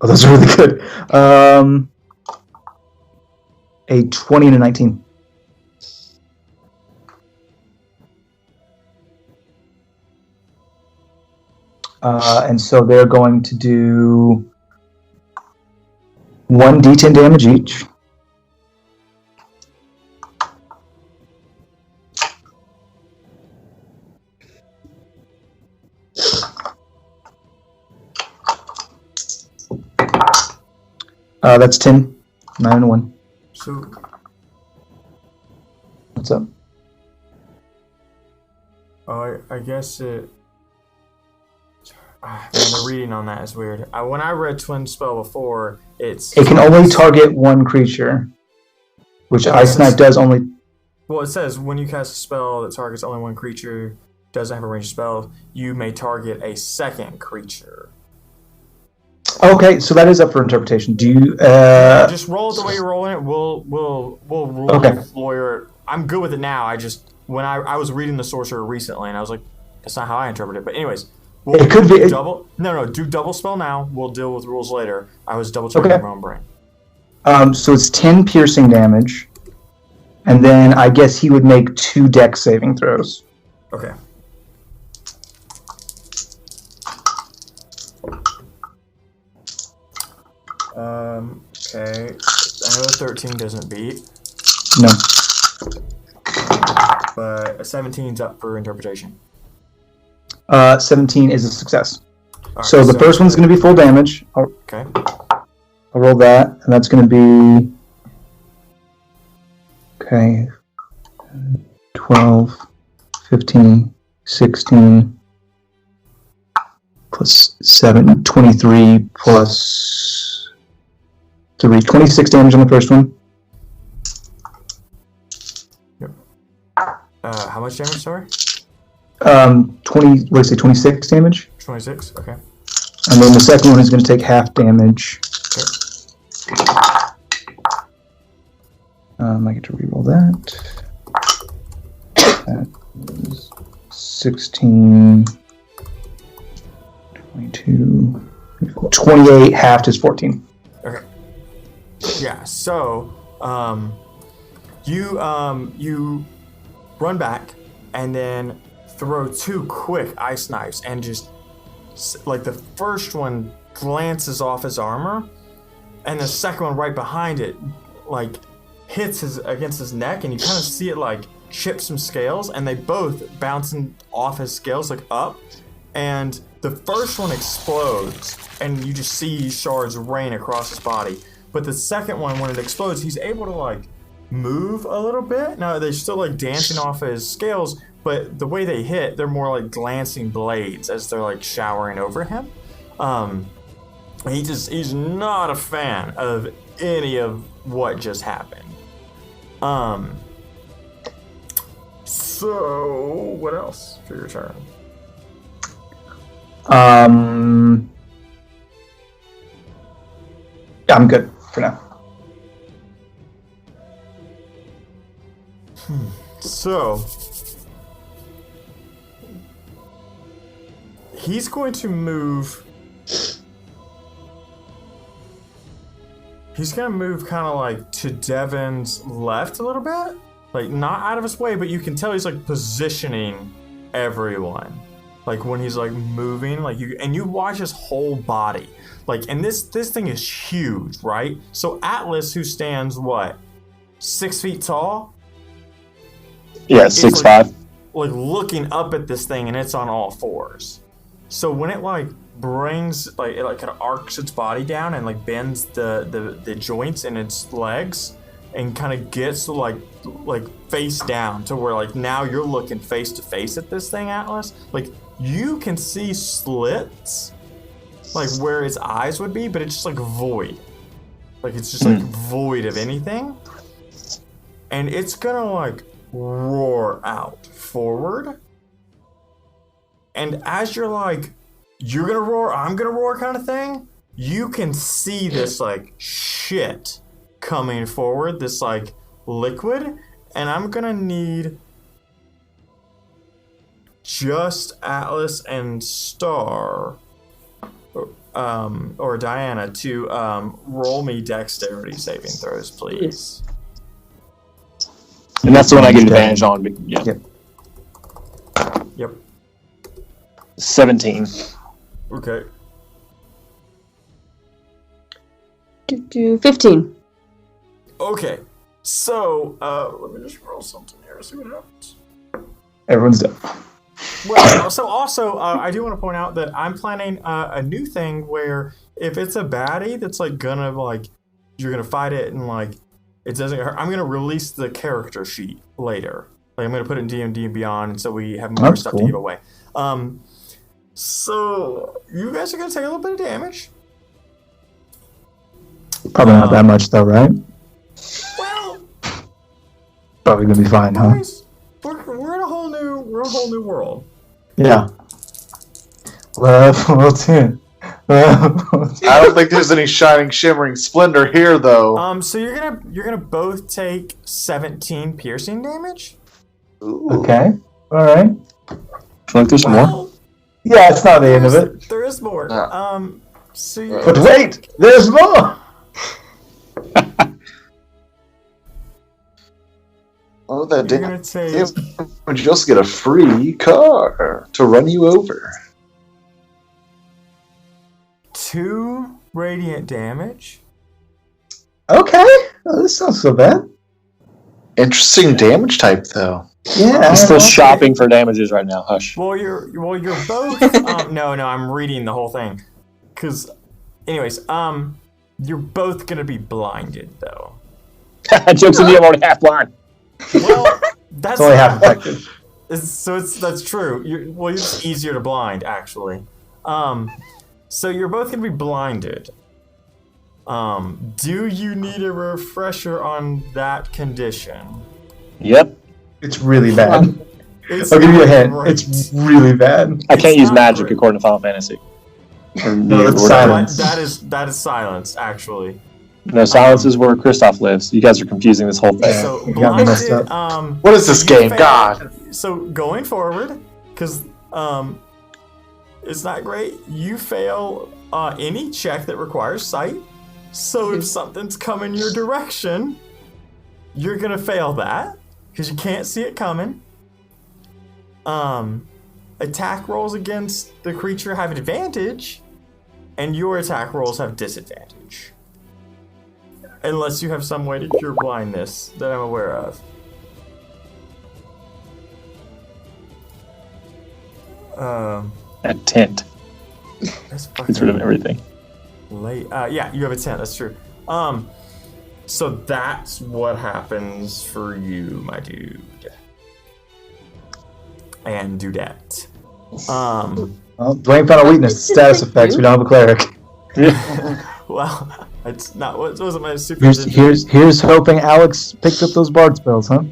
S4: Oh, those are really good. A 20 and a 19. And so they're going to do 1d10 damage each. That's 10. 9 and 1.
S1: So,
S4: what's up?
S1: I guess it. Man, the reading on that is weird. When I read twin spell before, it
S4: can only target one creature, which Ice Knife does only.
S1: Well, it says when you cast a spell that targets only one creature, doesn't have a ranged spell, you may target a second creature.
S4: Okay, so that is up for interpretation. Do you
S1: just roll it the way you're rolling it? We'll rule lawyer. I'm good with it now. When I was reading the sorcerer recently, and I was like, that's not how I interpret it. But anyways,
S4: it could be
S1: double. No, do double spell now. We'll deal with rules later. I was double checking my own brain.
S4: So it's 10 piercing damage, and then I guess he would make 2 dex saving throws.
S1: Okay. Okay. I know a 13 doesn't beat.
S4: No.
S1: But a 17's up for interpretation.
S4: 17 is a success.
S1: Right,
S4: so the first one's going to be full damage.
S1: Okay.
S4: I'll roll that, and that's going to be... Okay. 12, 15, 16, plus 7, 23, plus 3, 26 damage on the first one.
S1: Yep. How much damage, sorry?
S4: 26 damage.
S1: 26, okay.
S4: And then the second one is going to take half damage.
S1: Okay.
S4: I get to reroll that. That is 16, 22, 28, halved is 14.
S1: Okay. Yeah, so, you run back and then throw 2 quick ice knives and just, like, the first one glances off his armor and the second one right behind it, like, hits against his neck, and you kind of see it, like, chip some scales, and they both bouncing off his scales, like, up, and the first one explodes, and you just see shards rain across his body. But the second one, when it explodes, he's able to, like, move a little bit. Now, they're still, like, dancing off his scales, but the way they hit, they're more like glancing blades as they're, like, showering over him. He's not a fan of any of what just happened. So, what else for your turn?
S4: Yeah, I'm good for now.
S1: So he's going to move. He's going to move kind of like to Devin's left a little bit. Like, not out of his way, but you can tell he's like positioning everyone. Like when he's like moving, like you watch his whole body. Like, and this thing is huge, right? So Atlas, who stands what, 6 feet tall?
S6: Yeah, 6'5".
S1: Like looking up at this thing, and it's on all fours. So when it like brings, like it like kind of arcs its body down and like bends the joints in its legs, and kind of gets like face down to where like now you're looking face to face at this thing, Atlas. Like you can see slits, like where its eyes would be, but it's just like void. Like it's just like void of anything. And it's gonna like roar out forward. And as you're like, you're gonna roar, I'm gonna roar kind of thing, you can see this like shit coming forward, this like liquid, and I'm gonna need just Atlas and Star or Diana to roll me dexterity saving throws, please.
S6: And that's the one I get advantage on. Yeah.
S1: Yep.
S6: 17.
S1: Okay.
S5: 15.
S1: Okay. So, let me just roll something here, see what happens.
S4: Everyone's done.
S1: Well, so also, I do want to point out that I'm planning a new thing where if it's a baddie that's like gonna like, you're gonna fight it and like it doesn't hurt, I'm gonna release the character sheet later. Like I'm gonna put it in D&D and Beyond, and so we have more stuff to give away. So you guys are gonna take a little bit of damage.
S4: Probably not that much though, right?
S1: Well,
S4: Probably gonna be fine, huh?
S1: guys, we're in a whole new world.
S4: Yeah. Level 10.
S2: I don't think there's any shining, shimmering splendor here, though.
S1: So you're gonna both take 17 piercing damage.
S2: Ooh.
S4: Okay. All right.
S6: Do you want there's some more?
S4: Yeah, it's not the end of it.
S1: There is more.
S2: No.
S1: So you're
S4: But wait, there's more.
S2: Oh, that
S1: you're
S2: damn.
S1: gonna take
S2: Would you also get a free car to run you over?
S1: 2 radiant damage.
S4: Okay. Oh, this sounds so bad.
S2: Interesting damage type, though.
S4: Yeah.
S6: I'm still shopping for damages right now. Hush.
S1: Well, you're both. No, I'm reading the whole thing. Cause, anyways, you're both gonna be blinded though.
S6: Jokes on you, I'm already half blind.
S1: Well, that's
S4: It's only half effective.
S1: that's true. It's easier to blind actually. So you're both gonna be blinded. Do you need a refresher on that condition?
S6: Yep.
S4: It's really bad.
S1: It's
S4: I'll give you a
S1: not
S4: hint.
S1: great.
S4: It's really bad.
S6: I can't
S1: It's
S6: use
S1: not
S6: magic
S1: great.
S6: according to Final Fantasy. Or
S4: No, that's
S6: whatever.
S4: silence.
S1: That is silence actually.
S6: No, silence is where Kristoff lives. You guys are confusing this whole thing.
S1: So
S4: you got me messed
S1: blinded.
S2: What is this
S1: you
S2: game?
S1: fail-
S2: God.
S1: So going forward, because it's not great. You fail any check that requires sight. So if something's coming your direction, you're gonna fail that because you can't see it coming. Attack rolls against the creature have advantage, and your attack rolls have disadvantage. Unless you have some way to cure blindness that I'm aware of.
S6: At tent.
S1: That's
S6: Gets rid of everything.
S1: late. Yeah, you have a 10. That's true. So that's what happens for you, my dude. And dudette.
S4: Well, Dwayne found a weakness. Status effects. We don't have a cleric.
S1: Well, it's not. What wasn't my super?
S4: Here's hoping Alex picked up those bard spells, huh?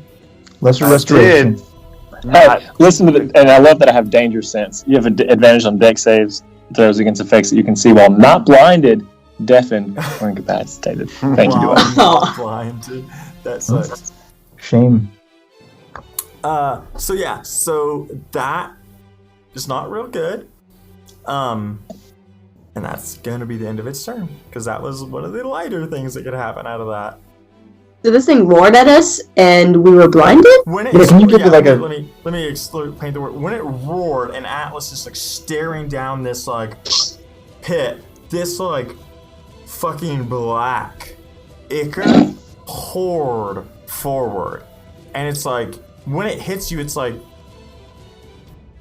S4: Lesser
S2: I
S4: restoration.
S2: did.
S6: Hey, listen to the, and I love that I have danger sense. You have an advantage on dex saves, throws against effects that you can see while not blinded, deafened, or incapacitated. Thank you, Dwayne.
S1: Wow, blinded. That sucks.
S4: Shame.
S1: So that is not real good. And that's gonna be the end of its turn because that was one of the lighter things that could happen out of that.
S5: So this thing roared at us, and we were blinded.
S1: When it,
S4: Can you give me like a?
S1: let me paint the word. When it roared, and Atlas is like staring down this like pit, this like fucking black ichor poured forward, and it's like when it hits you, it's like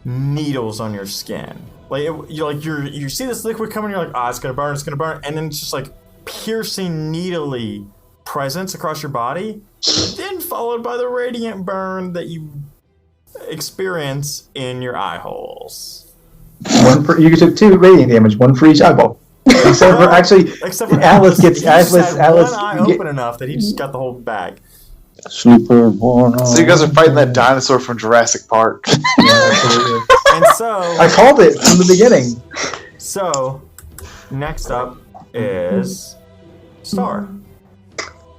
S1: needles on your skin. Like you see this liquid coming, you're like, it's gonna burn, and then it's just like piercing needly presence across your body, then followed by the radiant burn that you experience in your eye holes.
S4: You took 2 radiant damage, 1 for each eyeball. Except for Atlas gets Atlas
S1: one eye open enough that he just got the whole bag.
S6: Super born.
S2: So you guys are fighting that dinosaur from Jurassic Park.
S4: Yeah, absolutely.
S1: And so
S4: I called it from the beginning.
S1: So next up is Star.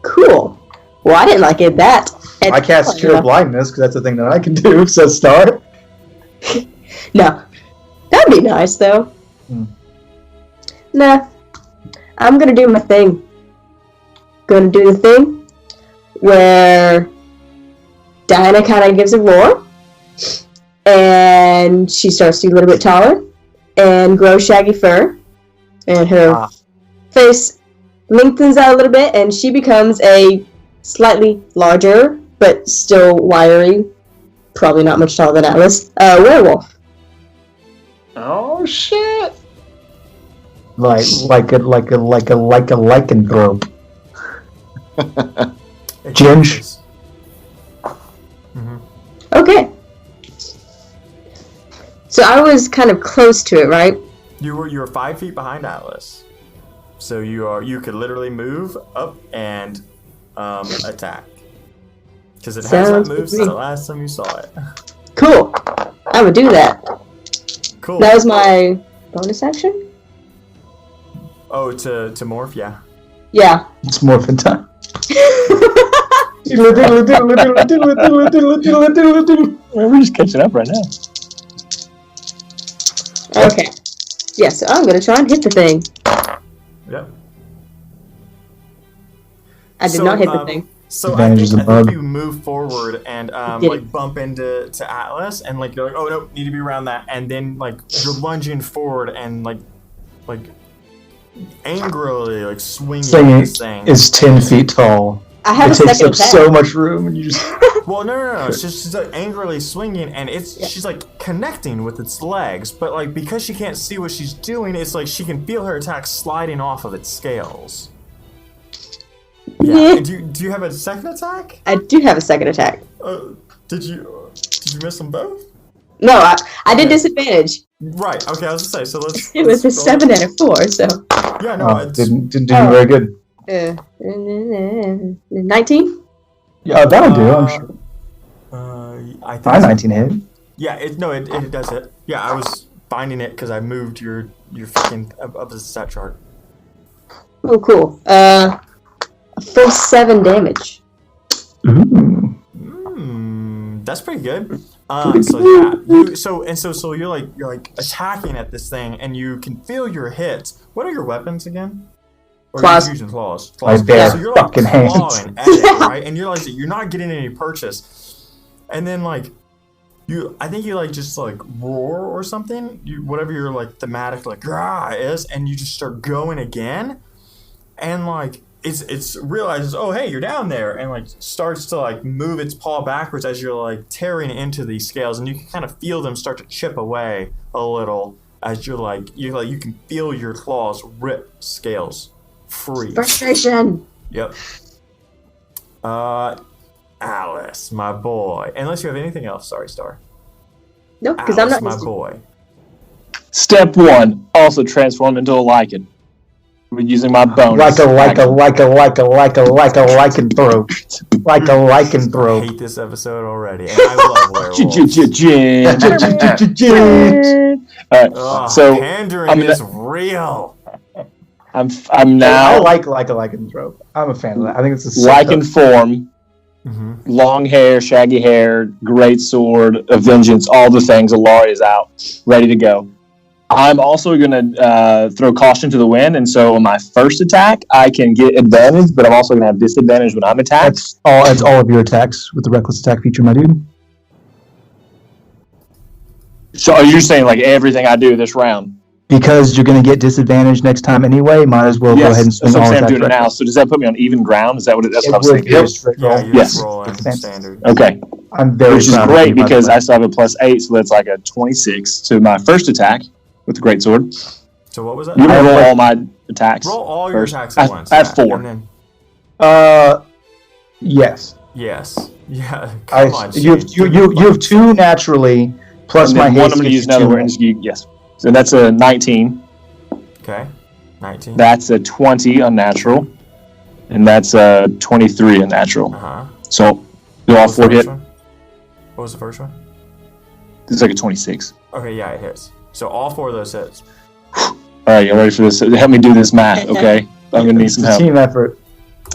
S5: Cool. Well, I didn't like it that.
S4: I cast Cure Blindness because that's the thing that I can do. So Star.
S5: No, that'd be nice though. Nah, I'm gonna do my thing. Gonna do the thing where Diana kind of gives a roar, and she starts to get a little bit taller and grow shaggy fur, and her face lengthens out a little bit, and she becomes a slightly larger but still wiry, probably not much taller than Atlas, werewolf.
S6: Oh shit!
S4: Like a lycanthrope. Ginge.
S5: Okay. So I was kind of close to it, right?
S1: You were 5 feet behind Atlas, so you could literally move up and attack because it has not moved since the last time you saw it.
S5: Cool. I would do that.
S1: Cool.
S5: That was my bonus action.
S1: Oh, to morph, yeah.
S4: Yeah. It's morphin' time.
S6: We're just catching up right now.
S5: Okay. Yeah, so I'm gonna try and hit the thing.
S1: Yep.
S5: I did not hit the thing.
S1: So I think you move forward and like bump into Atlas and like you're like, oh no, need to be around that, and then like you're lunging forward and like angrily like swinging this thing.
S4: Is 10 feet tall.
S5: I have
S4: it takes up so much room, and you just.
S1: Well, no. It's just she's like angrily swinging, and she's like connecting with its legs, but like because she can't see what she's doing, it's like she can feel her attack sliding off of its scales. Yeah. Do you have a second attack?
S5: I do have a second attack.
S1: Did you miss them both?
S5: No, I did disadvantage.
S1: Right. Okay, I was gonna say. So let's.
S5: It was a 7 and a 4, so.
S1: Yeah. No.
S4: Didn't do very good.
S5: 19?
S4: Yeah, that'll do. I'm sure.
S1: I think.
S4: 19 hit.
S1: Yeah. It does hit. Yeah, I was finding it because I moved your freaking up the stat chart.
S5: Oh, cool. A full 7 damage.
S4: Ooh.
S1: That's pretty good. So yeah, so you're like attacking at this thing, and you can feel your hits. What are your weapons again? Or
S5: claws.
S1: You're using claws.
S4: My bare
S1: so you're like
S4: fucking hands.
S1: clawing at it, right? And you're like you're not getting any purchase, and then like I think you like just like roar or something. Whatever your like thematic like rah is, and you just start going again, and like. It's realizes, oh hey, you're down there, and like starts to like move its paw backwards as you're like tearing into these scales, and you can kind of feel them start to chip away a little as you can feel your claws rip scales free.
S5: Frustration.
S1: Yep. Alice, my boy. Unless you have anything else, sorry, Star.
S5: No, because I'm not
S1: my boy.
S6: Step 1: also transform into a lichen. We're using my bonus.
S4: Like a lycanthrope. Like a lycanthrope.
S1: I hate this episode already, and I love werewolves.
S6: Alright, so
S1: pandering is real.
S6: I'm now.
S4: I like a lycanthrope. I'm a fan of that. I think it's a
S6: lichen form. long hair, shaggy hair, great sword, a vengeance, all the things. Alari is out, ready to go. I'm also going to throw caution to the wind, and so on my first attack, I can get advantage, but I'm also going to have disadvantage when I'm attacked.
S4: That's all of your attacks with the reckless attack feature, my dude.
S6: So are you saying like everything I do this round?
S4: Because you're going to get disadvantage next time anyway, might as well go ahead and swing
S6: so
S4: all
S6: I'm
S4: attacks
S6: doing it now.
S4: reckless.
S6: So does that put me on even ground? Is that what that's what I was
S4: would
S6: thinking?
S4: be a straight roll.
S1: Yeah, you
S6: Yes.
S1: just roll in standard.
S6: Okay.
S4: I'm very
S6: Which is
S4: proud of
S6: great
S4: you, by the
S6: because
S4: way.
S6: I still have a +8, so that's like a 26 to my first attack with the greatsword.
S1: So what was that?
S6: You
S4: I
S6: roll
S4: have
S6: all my attacks.
S1: Roll all your
S6: first.
S1: attacks at once.
S6: I have
S1: yeah,
S6: 4.
S1: and then-
S4: Yes.
S1: yes. Yeah. Come on.
S4: You have 2 naturally, plus
S6: And
S4: my
S6: then one
S4: haste
S6: I'm going to
S4: gets
S6: use
S4: you
S6: another
S4: 2
S6: word. And just, yes. So that's a 19.
S1: Okay. 19.
S6: That's a 20 unnatural. And that's a 23 unnatural.
S1: Uh-huh.
S6: So do all
S1: What was the
S6: 4
S1: first
S6: hit.
S1: one? What was the first one?
S6: It's like a 26.
S1: Okay, yeah, it hits. So all 4 of those hits.
S6: All right, you ready for this? Help me do this math, okay? I'm going to need some
S4: It's a
S6: help.
S4: team effort.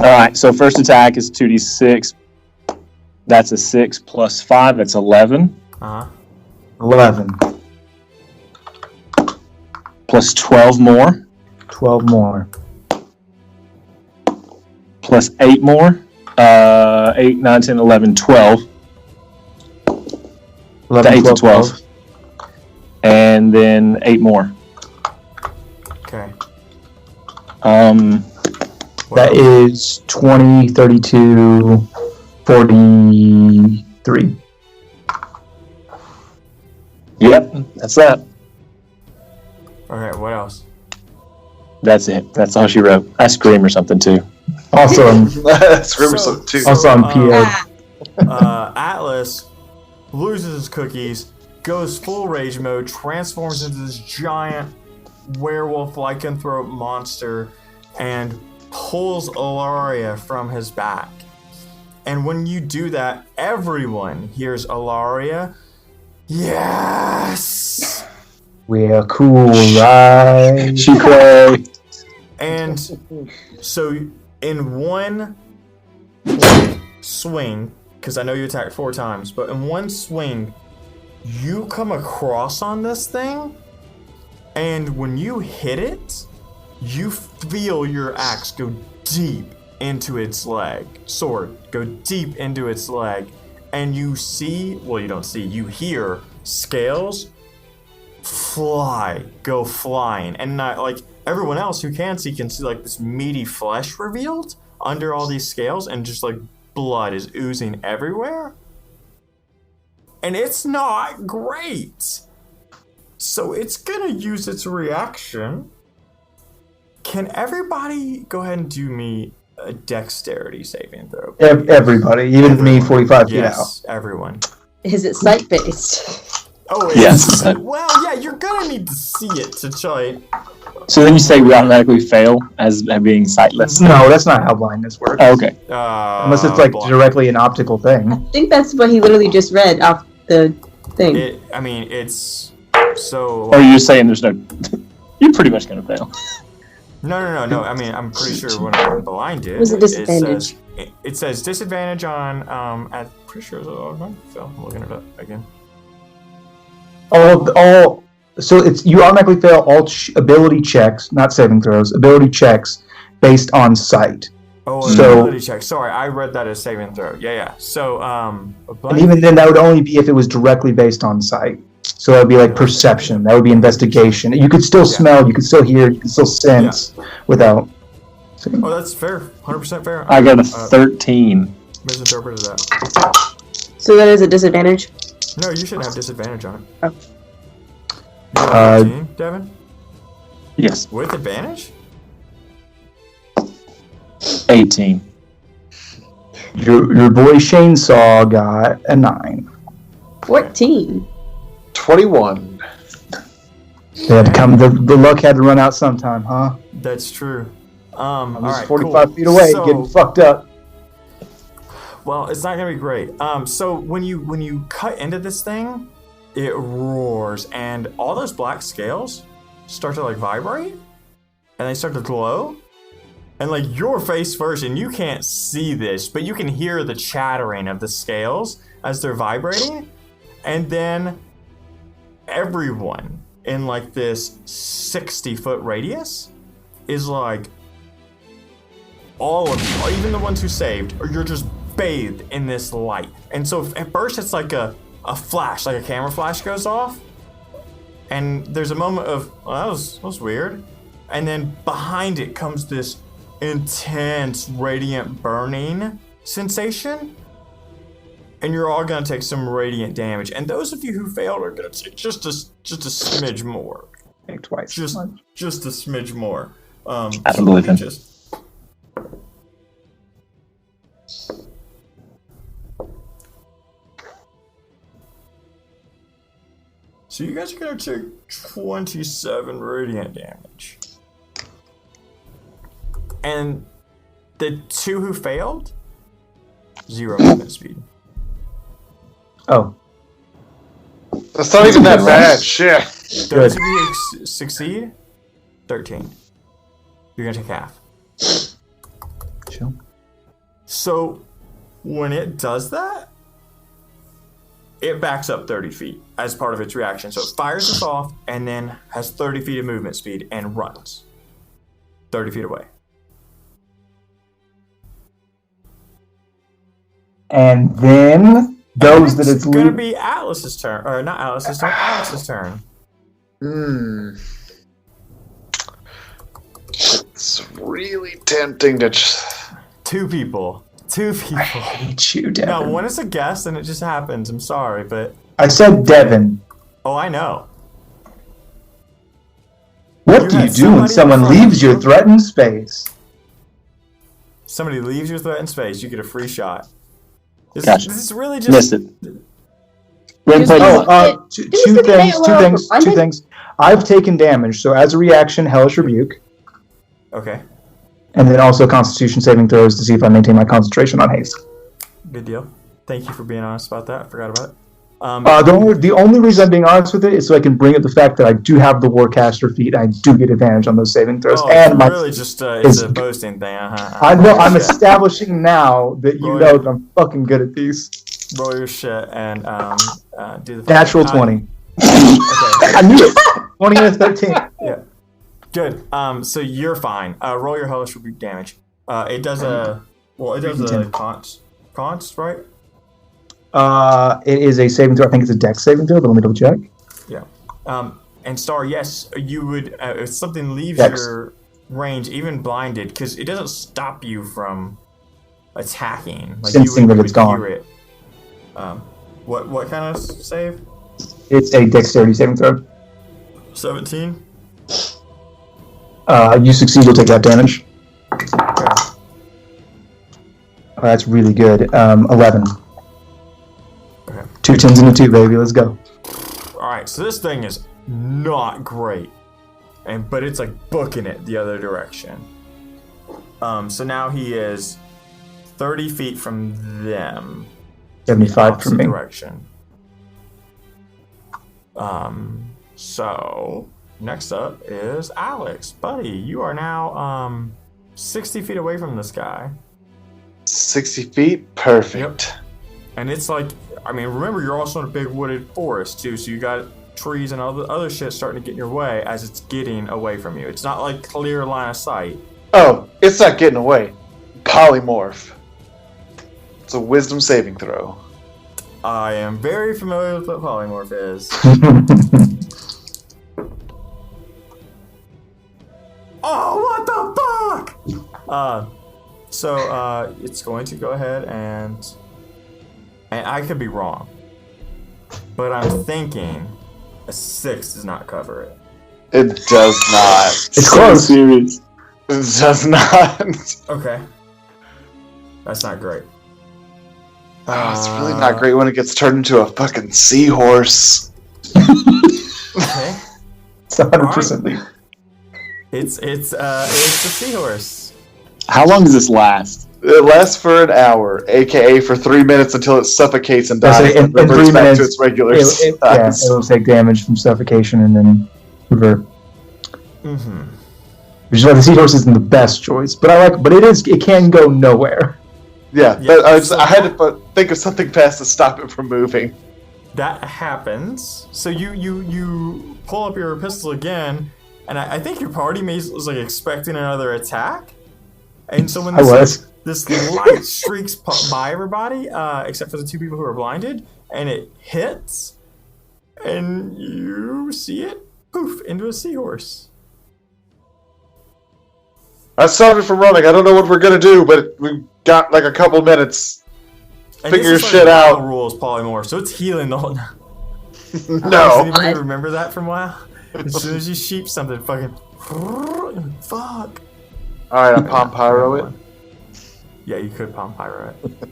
S6: All right, so first attack is 2d6. That's a 6 plus 5. That's 11.
S1: Uh-huh.
S4: 11.
S6: Plus 12 more.
S4: 12 more.
S6: Plus 8 more. 8, 9, 10, 11, 12.
S4: 11,
S6: The 8 to 12. And then 8 more.
S1: Okay. What
S4: That
S1: else?
S4: is 20, 32, 43.
S6: Yep, that's that.
S1: Okay, what else?
S6: That's it. That's all she wrote. I scream or something too.
S4: Also,
S2: That's rumor something too.
S4: also on PO.
S1: Atlas loses his cookies, goes full rage mode, transforms into this giant werewolf lycanthrope monster, and pulls Ilaria from his back. And when you do that, everyone hears Ilaria. Yes!
S4: We're cool, right?
S6: She cray.
S1: And so in one swing, because I know you attacked 4 times, but in one swing, you come across on this thing, and when you hit it, you feel your axe go deep into its leg. Sword, go deep into its leg. And you see, well, you don't see, you hear scales go flying. And not like everyone else who can see like this meaty flesh revealed under all these scales, and just like blood is oozing everywhere. And it's not great. So it's gonna use its reaction. Can everybody go ahead and do me a dexterity saving throw?
S4: Everybody, even me, 45 feet out.
S1: Yes, everyone.
S5: Is it sight based?
S1: Oh,
S6: Yes.
S1: Well, yeah, you're gonna need to see it to try.
S6: So then you say we automatically fail as being sightless.
S4: No, that's not how blindness works.
S6: Oh, okay.
S4: Unless it's like
S1: Block.
S4: directly an optical thing.
S5: I think that's what he literally just read off the thing.
S1: It's so.
S6: Or are you just saying there's no... You're pretty much going to fail.
S1: No. I mean, I'm pretty sure when I'm blinded,
S5: Was it disadvantage?
S1: It says disadvantage on. I'm pretty sure it's so I'm looking it up again.
S4: So it's you automatically fail all ability checks, not saving throws, ability checks based on sight.
S1: Oh,
S4: So-
S1: ability check. Sorry, I read that as saving throw. Yeah. So
S4: And even then, that would only be if it was directly based on sight. So that would be like perception. That would be investigation. You could still smell, you could still hear, you could still sense without.
S1: Oh, that's fair. 100% fair.
S6: I got a 13.
S1: Misinterpreted that.
S5: So that is a disadvantage.
S1: No, you shouldn't have disadvantage on it.
S5: Oh.
S1: You got 13, Devin?
S6: Yes.
S1: With advantage?
S6: 18.
S4: Your boy Shainsaw got a 9.
S5: 14.
S2: 21.
S4: They had to come. The luck had to run out sometime, huh?
S1: That's true.
S4: I'm
S1: All
S4: just
S1: right,
S4: 45
S1: cool.
S4: feet away,
S1: So-
S4: getting fucked up.
S1: Well, it's not gonna be great. So when you cut into this thing, it roars, and all those black scales start to like vibrate, and they start to glow, And like you're face first, and you can't see this, but you can hear the chattering of the scales as they're vibrating. And then everyone in like this 60-foot radius is like, all of you, even the ones who saved, or you're just bathed in this light. And so at first it's like a flash, like a camera flash goes off. And there's a moment of, that was weird. And then behind it comes this intense, radiant burning sensation. And you're all gonna take some radiant damage. And those of you who failed are gonna take just a smidge more.
S4: Take twice.
S1: Just a smidge more.
S6: I don't believe him.
S1: So you guys are gonna take 27 radiant damage. And the 2 who failed, 0 movement speed.
S4: Oh.
S2: That's not even that bad. Shit.
S1: Those of you who succeed, 13. You're gonna take half.
S4: Chill.
S1: So when it does that, it backs up 30 feet as part of its reaction. So it fires us off and then has 30 feet of movement speed and runs 30 feet away.
S4: And then those that it's
S1: going to be Atlas's turn. Or not Atlas's turn, Alex's turn.
S2: It's really tempting to
S1: Two people.
S4: I hate you, Devin.
S1: No, one is a guess and it just happens. I'm sorry, but...
S4: I said Devin.
S1: Oh, I know.
S4: What do you do when someone leaves your threatened space?
S1: Somebody leaves your threatened space, you get a free shot. This is really just...
S6: Missed it.
S4: Two things. I've taken damage, so as a reaction, Hellish Rebuke.
S1: Okay.
S4: And then also Constitution saving throws to see if I maintain my concentration on haste.
S1: Good deal. Thank you for being honest about that. I forgot about it.
S4: The only reason I'm being honest with it is so I can bring up the fact that I do have the Warcaster feat. I do get advantage on those saving throws.
S1: Oh,
S4: and
S1: it's really just it's a boasting thing.
S4: I know. I'm establishing now that you know that I'm fucking good at these.
S1: Roll your shit and do the
S4: natural 20. Okay.
S1: I
S4: knew it. 20 and 13.
S1: Yeah. Good. So you're fine. Roll your hellish rebuke damage. It does a const, right?
S4: It is a saving throw. I think it's a dex saving throw, but let me double check.
S1: Yeah. And Star, yes, you would. If something leaves your range, even blinded, because it doesn't stop you from attacking. Like
S4: sensing that it's gone.
S1: Hear it. What kind of save?
S4: It's a dexterity saving throw.
S1: 17.
S4: You succeed, you'll take that damage.
S1: Okay.
S4: Oh, that's really good. 11.
S1: Okay.
S4: 2 10s and a 2, baby. Let's go.
S1: Alright, so this thing is not great. But it's like booking it the other direction. So now he is 30 feet from them.
S4: 75 from me.
S1: Direction. So next up is Alex. Buddy, you are now 60 feet away from this guy.
S2: 60 feet? Perfect.
S1: Yep. And it's like, I mean, remember you're also in a big wooded forest too, so you got trees and all the other shit starting to get in your way as it's getting away from you. It's not like clear line of sight.
S2: Oh, it's not getting away. Polymorph. It's a wisdom saving throw.
S1: I am very familiar with what polymorph is. Oh, what the fuck! So it's going to go ahead and I could be wrong, but I'm thinking a 6 does not cover it.
S2: It does not.
S4: It's close.
S6: Serious.
S2: It does not.
S1: Okay. That's not great.
S2: Oh, it's really not great when it gets turned into a fucking seahorse.
S1: Okay.
S4: It's 100% lead.
S1: It's a seahorse.
S6: How long does this last?
S2: It lasts for an hour, aka for 3 minutes until it suffocates and dies.
S4: In 3
S2: back
S4: minutes,
S2: to its regular size.
S4: Yeah, it'll take damage from suffocation and then revert.
S1: Mm-hmm.
S4: Which is why the seahorse isn't the best choice, but it can go nowhere.
S2: Yeah, but I had to think of something fast to stop it from moving.
S1: That happens. So you pull up your pistol again, and I think your party mate was like expecting another attack. And so when this light streaks by everybody, except for the 2 people who are blinded, and it hits, and you see it poof into a seahorse.
S2: I stopped it from running. I don't know what we're gonna do, but we've got like a couple minutes. Figure your shit out.
S1: Rules polymorph, so it's healing the whole.
S2: No.
S1: Does anybody remember that from WoW? As soon as you sheep something, fucking fuck.
S2: All right, I palm pyro it.
S1: Yeah, you could palm pyro it.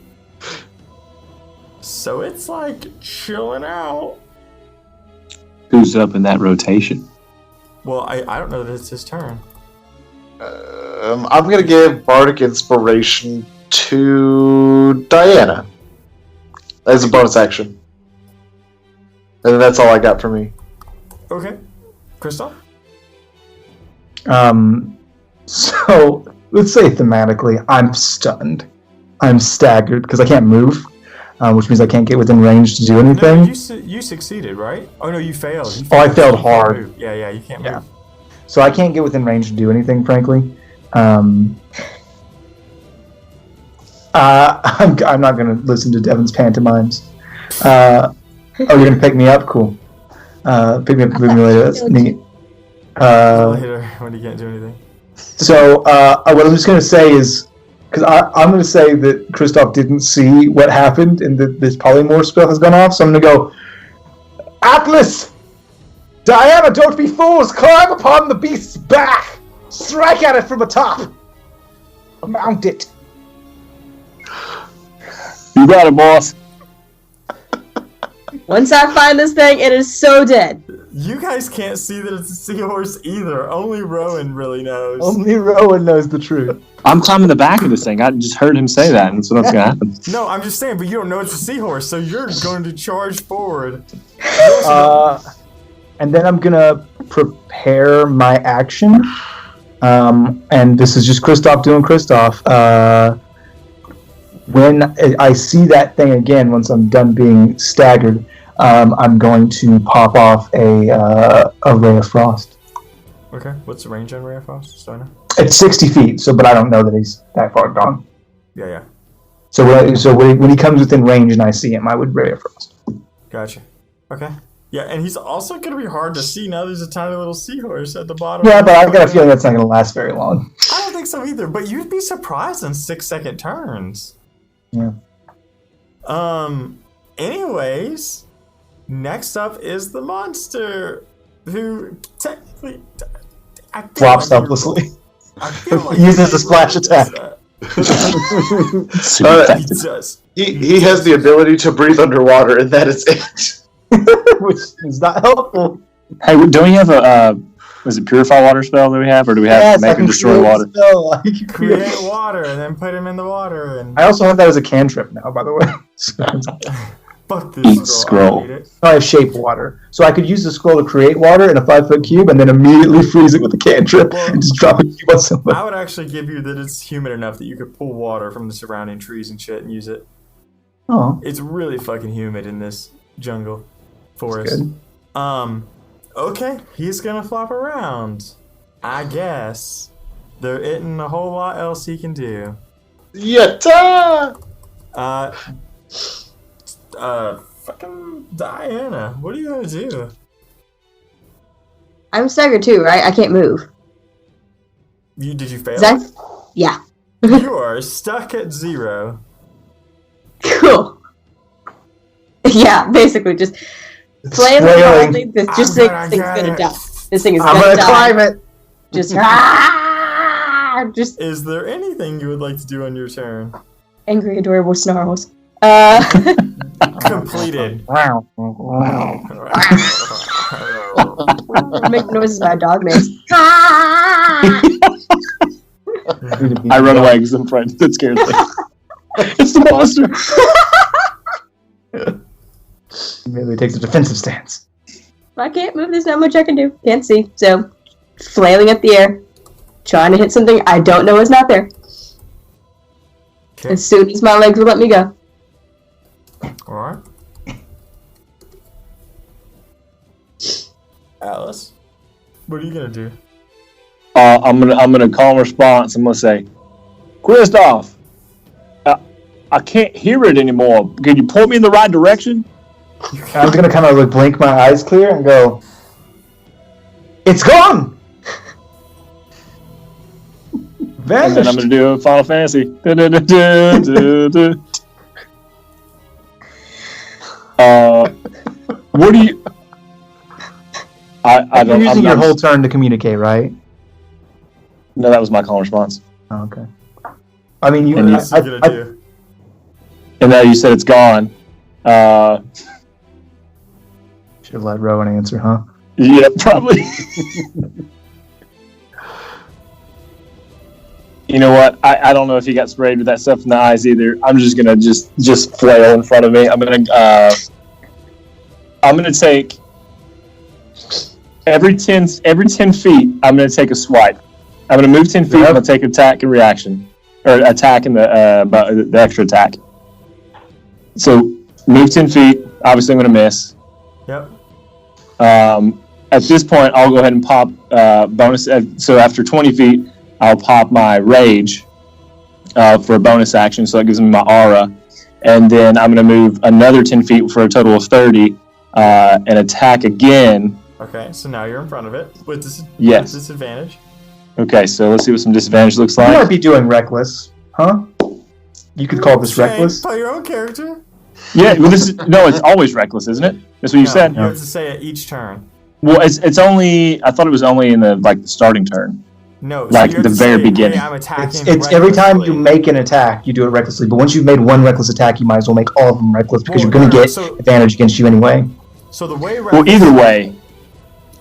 S1: So it's like chilling out.
S6: Who's up in that rotation?
S1: Well, I don't know that it's his turn.
S2: I'm gonna give Bardic Inspiration to Diana as a bonus action, and that's all I got for me.
S1: Okay, Christoph.
S4: So let's say thematically, I'm stunned. I'm staggered because I can't move, which means I can't get within range to do anything.
S1: No, you succeeded, right? Oh no, you failed.
S4: I failed hard.
S1: Yeah, you can't move.
S4: So I can't get within range to do anything, frankly. I'm not going to listen to Devin's pantomimes. Oh, you're going to pick me up? Cool. Pick me up and move me later. That's neat.
S1: Later, when you can't do anything.
S4: So what I'm just going to say is, because I'm going to say that Christoph didn't see what happened and that this polymorph spell has gone off, so I'm going to go, Atlas! Diana, don't be fools! Climb upon the beast's back! Strike at it from atop! Mount it!
S6: You got it, boss.
S5: Once I find this thing, it is so dead.
S1: You guys can't see that it's a seahorse either. Only Rowan really knows.
S4: Only Rowan knows the truth.
S6: I'm climbing the back of this thing. I just heard him say that, and so that's gonna happen.
S1: No, I'm just saying, but you don't know it's a seahorse, so you're going to charge forward.
S4: And then I'm gonna prepare my action. And this is just Christoph doing Christoph. When I see that thing again, once I'm done being staggered, I'm going to pop off a ray of frost.
S1: Okay, what's the range on ray of frost? So I know.
S4: It's 60 feet, but I don't know that he's that far gone.
S1: Yeah.
S4: So when he comes within range and I see him, I would ray of frost.
S1: Gotcha. Okay. Yeah, and he's also going to be hard to see now. There's a tiny little seahorse at the bottom.
S4: Yeah, but I've got a feeling that's not going to last very long.
S1: I don't think so either, but you'd be surprised in 6-second turns.
S4: Yeah.
S1: Anyways, next up is the monster, who technically
S4: flops helplessly.
S1: Like
S4: uses a splash attack.
S1: He does.
S2: He has the ability to breathe underwater, and that is it.
S4: Which is not helpful.
S6: Hey, don't we have a was it purify water spell that we have, or do we have make and destroy water?
S1: Create water and then put him in the water. And
S4: I also have that as a cantrip now, by the way.
S1: Fuck this scroll.
S4: I have shape water, so I could use the scroll to create water in a 5-foot cube, and then immediately freeze it with a cantrip and just drop a cube on somebody.
S1: I would actually give you that it's humid enough that you could pull water from the surrounding trees and shit and use it.
S4: Oh,
S1: it's really fucking humid in this jungle forest. Okay, he's gonna flop around. I guess there isn't a whole lot else he can do.
S2: Yatta!
S1: Fucking Diana, what are you gonna do?
S5: I'm staggered too, right? I can't move.
S1: Did you fail?
S5: Yeah.
S1: You are stuck at 0.
S5: Cool. Yeah, basically just flailing wildly. This thing's gonna die. This thing is gonna die.
S4: Climb it.
S5: Just
S1: Is there anything you would like to do on your turn?
S5: Angry, adorable snarls.
S1: Completed.
S5: Make noises my dog makes.
S6: I run away because I'm frightened. That scares me. It's the monster.
S4: Immediately takes a defensive stance.
S5: I can't move. There's not much I can do. Can't see. So, flailing up the air, trying to hit something I don't know is not there.
S1: Okay.
S5: As soon as my legs will let me go.
S1: Alright. Alice, what are you gonna do?
S6: I'm gonna call in response. I'm gonna say, Kristoff, I can't hear it anymore. Can you point me in the right direction?
S4: I'm gonna kind of like blink my eyes clear and go, "It's gone."
S6: And then I'm gonna do a Final Fantasy. What do you? I don't.
S4: You're using your
S6: I'm-
S4: whole turn to communicate, right?
S6: No, that was my call and response.
S4: Oh, okay. I mean, you.
S6: And you-
S1: What's he gonna do?
S6: And now you said it's gone.
S4: Should have let Rowan answer, huh?
S6: Yeah, probably. You know what? I don't know if he got sprayed with that stuff in the eyes either. I'm just gonna just flail in front of me. I'm gonna take every 10 feet. I'm gonna take a swipe. I'm gonna move 10 feet. I'm gonna take attack and reaction, or attack and the extra attack. So move 10 feet. Obviously, I'm gonna miss.
S1: Yep.
S6: At this point, I'll go ahead and pop bonus. So after 20 feet, I'll pop my rage for a bonus action. So that gives me my aura, and then I'm gonna move another 10 feet for a total of 30, and attack again.
S1: Okay, so now you're in front of it with
S6: Yes.
S1: disadvantage.
S6: Okay, so let's see what some disadvantage looks
S4: You might
S6: like.
S4: be doing reckless, huh? You could call this
S1: Shane,
S4: reckless.
S1: play your own character.
S6: Yeah, well, it's always reckless, isn't it? That's what you said.
S1: You have to say it each turn.
S6: Well, it's only. I thought it was only in the starting turn.
S1: No,
S6: Like
S1: you have
S6: the
S1: to
S6: very
S1: say,
S6: beginning.
S1: Hey, I'm attacking.
S4: It's every time you
S1: recklessly.
S4: make an attack, you do it recklessly. But once you've made one reckless attack, you might as well make all of them reckless because
S1: Well,
S4: you're going to
S1: no,
S4: get
S1: so-
S4: advantage against you anyway.
S1: So the way.
S6: Well, either way,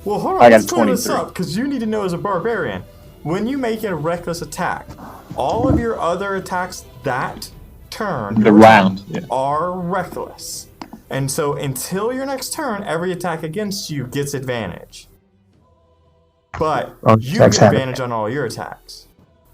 S1: Well, hold on.
S6: I got
S1: Let's clear this
S6: 23.
S1: up because you need to know as a barbarian, when you make a reckless attack, all of your other attacks that turn
S6: the round. Yeah.
S1: are reckless, and so until your next turn, every attack against you gets advantage. But
S4: Oh,
S1: you
S4: attacks
S1: get
S4: have
S1: advantage on all your attacks.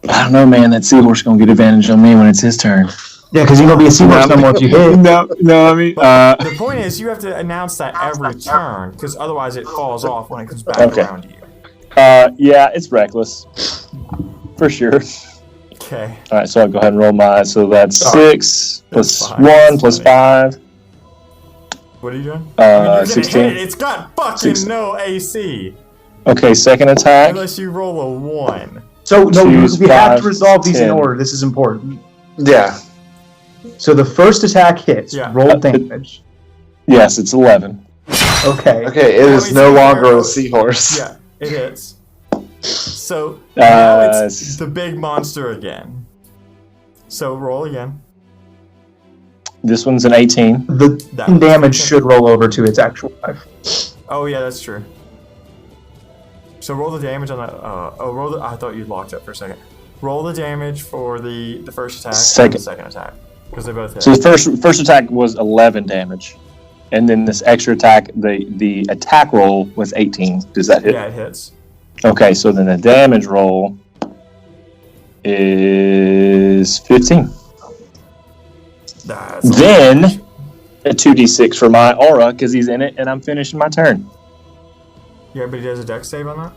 S6: I don't know, man. That seahorse gonna get advantage on me when it's his turn.
S4: Yeah, because you're going to be a seahorse no more if you hit.
S6: No. I mean,
S1: The point is, you have to announce that every turn, because otherwise it falls off when it comes back
S6: Okay.
S1: around to you.
S6: yeah, it's reckless for sure.
S1: Okay.
S6: All right, so I'll go ahead and roll my. So that's
S1: Sorry.
S6: 6 plus
S1: fine.
S6: 1
S1: That's
S6: plus
S1: funny.
S6: 5.
S1: What are you doing? I mean, you're gonna
S6: 16.
S1: hit it. It's got fucking
S6: 16.
S1: no AC.
S6: Okay, second attack.
S1: Unless you roll a 1.
S4: So, no,
S6: Choose
S4: we have
S6: 5,
S4: to resolve these in
S6: 10.
S4: order. This is important.
S2: Yeah.
S4: So the first attack hits.
S1: Yeah.
S4: Roll damage.
S6: Yes, it's 11.
S4: Okay.
S2: Okay, it is no longer a seahorse.
S1: Yeah, it hits. So now it's the big monster again. So roll again.
S6: This one's an 18.
S4: The
S1: That-
S4: damage should roll over to its actual life.
S1: Oh yeah, that's true. So roll the damage on that. Roll the. I thought you locked up for a second. Roll the damage for the first attack and the second attack because they both hit.
S6: So the first attack was 11 damage, and then this extra attack, the attack roll was 18. Does that hit?
S1: Yeah, it hits.
S6: Okay, so then the damage roll is 15.
S1: That's
S6: Then a 2d6 for my aura because he's in it, and I'm finishing my turn.
S1: Yeah, but he does a dex save on that.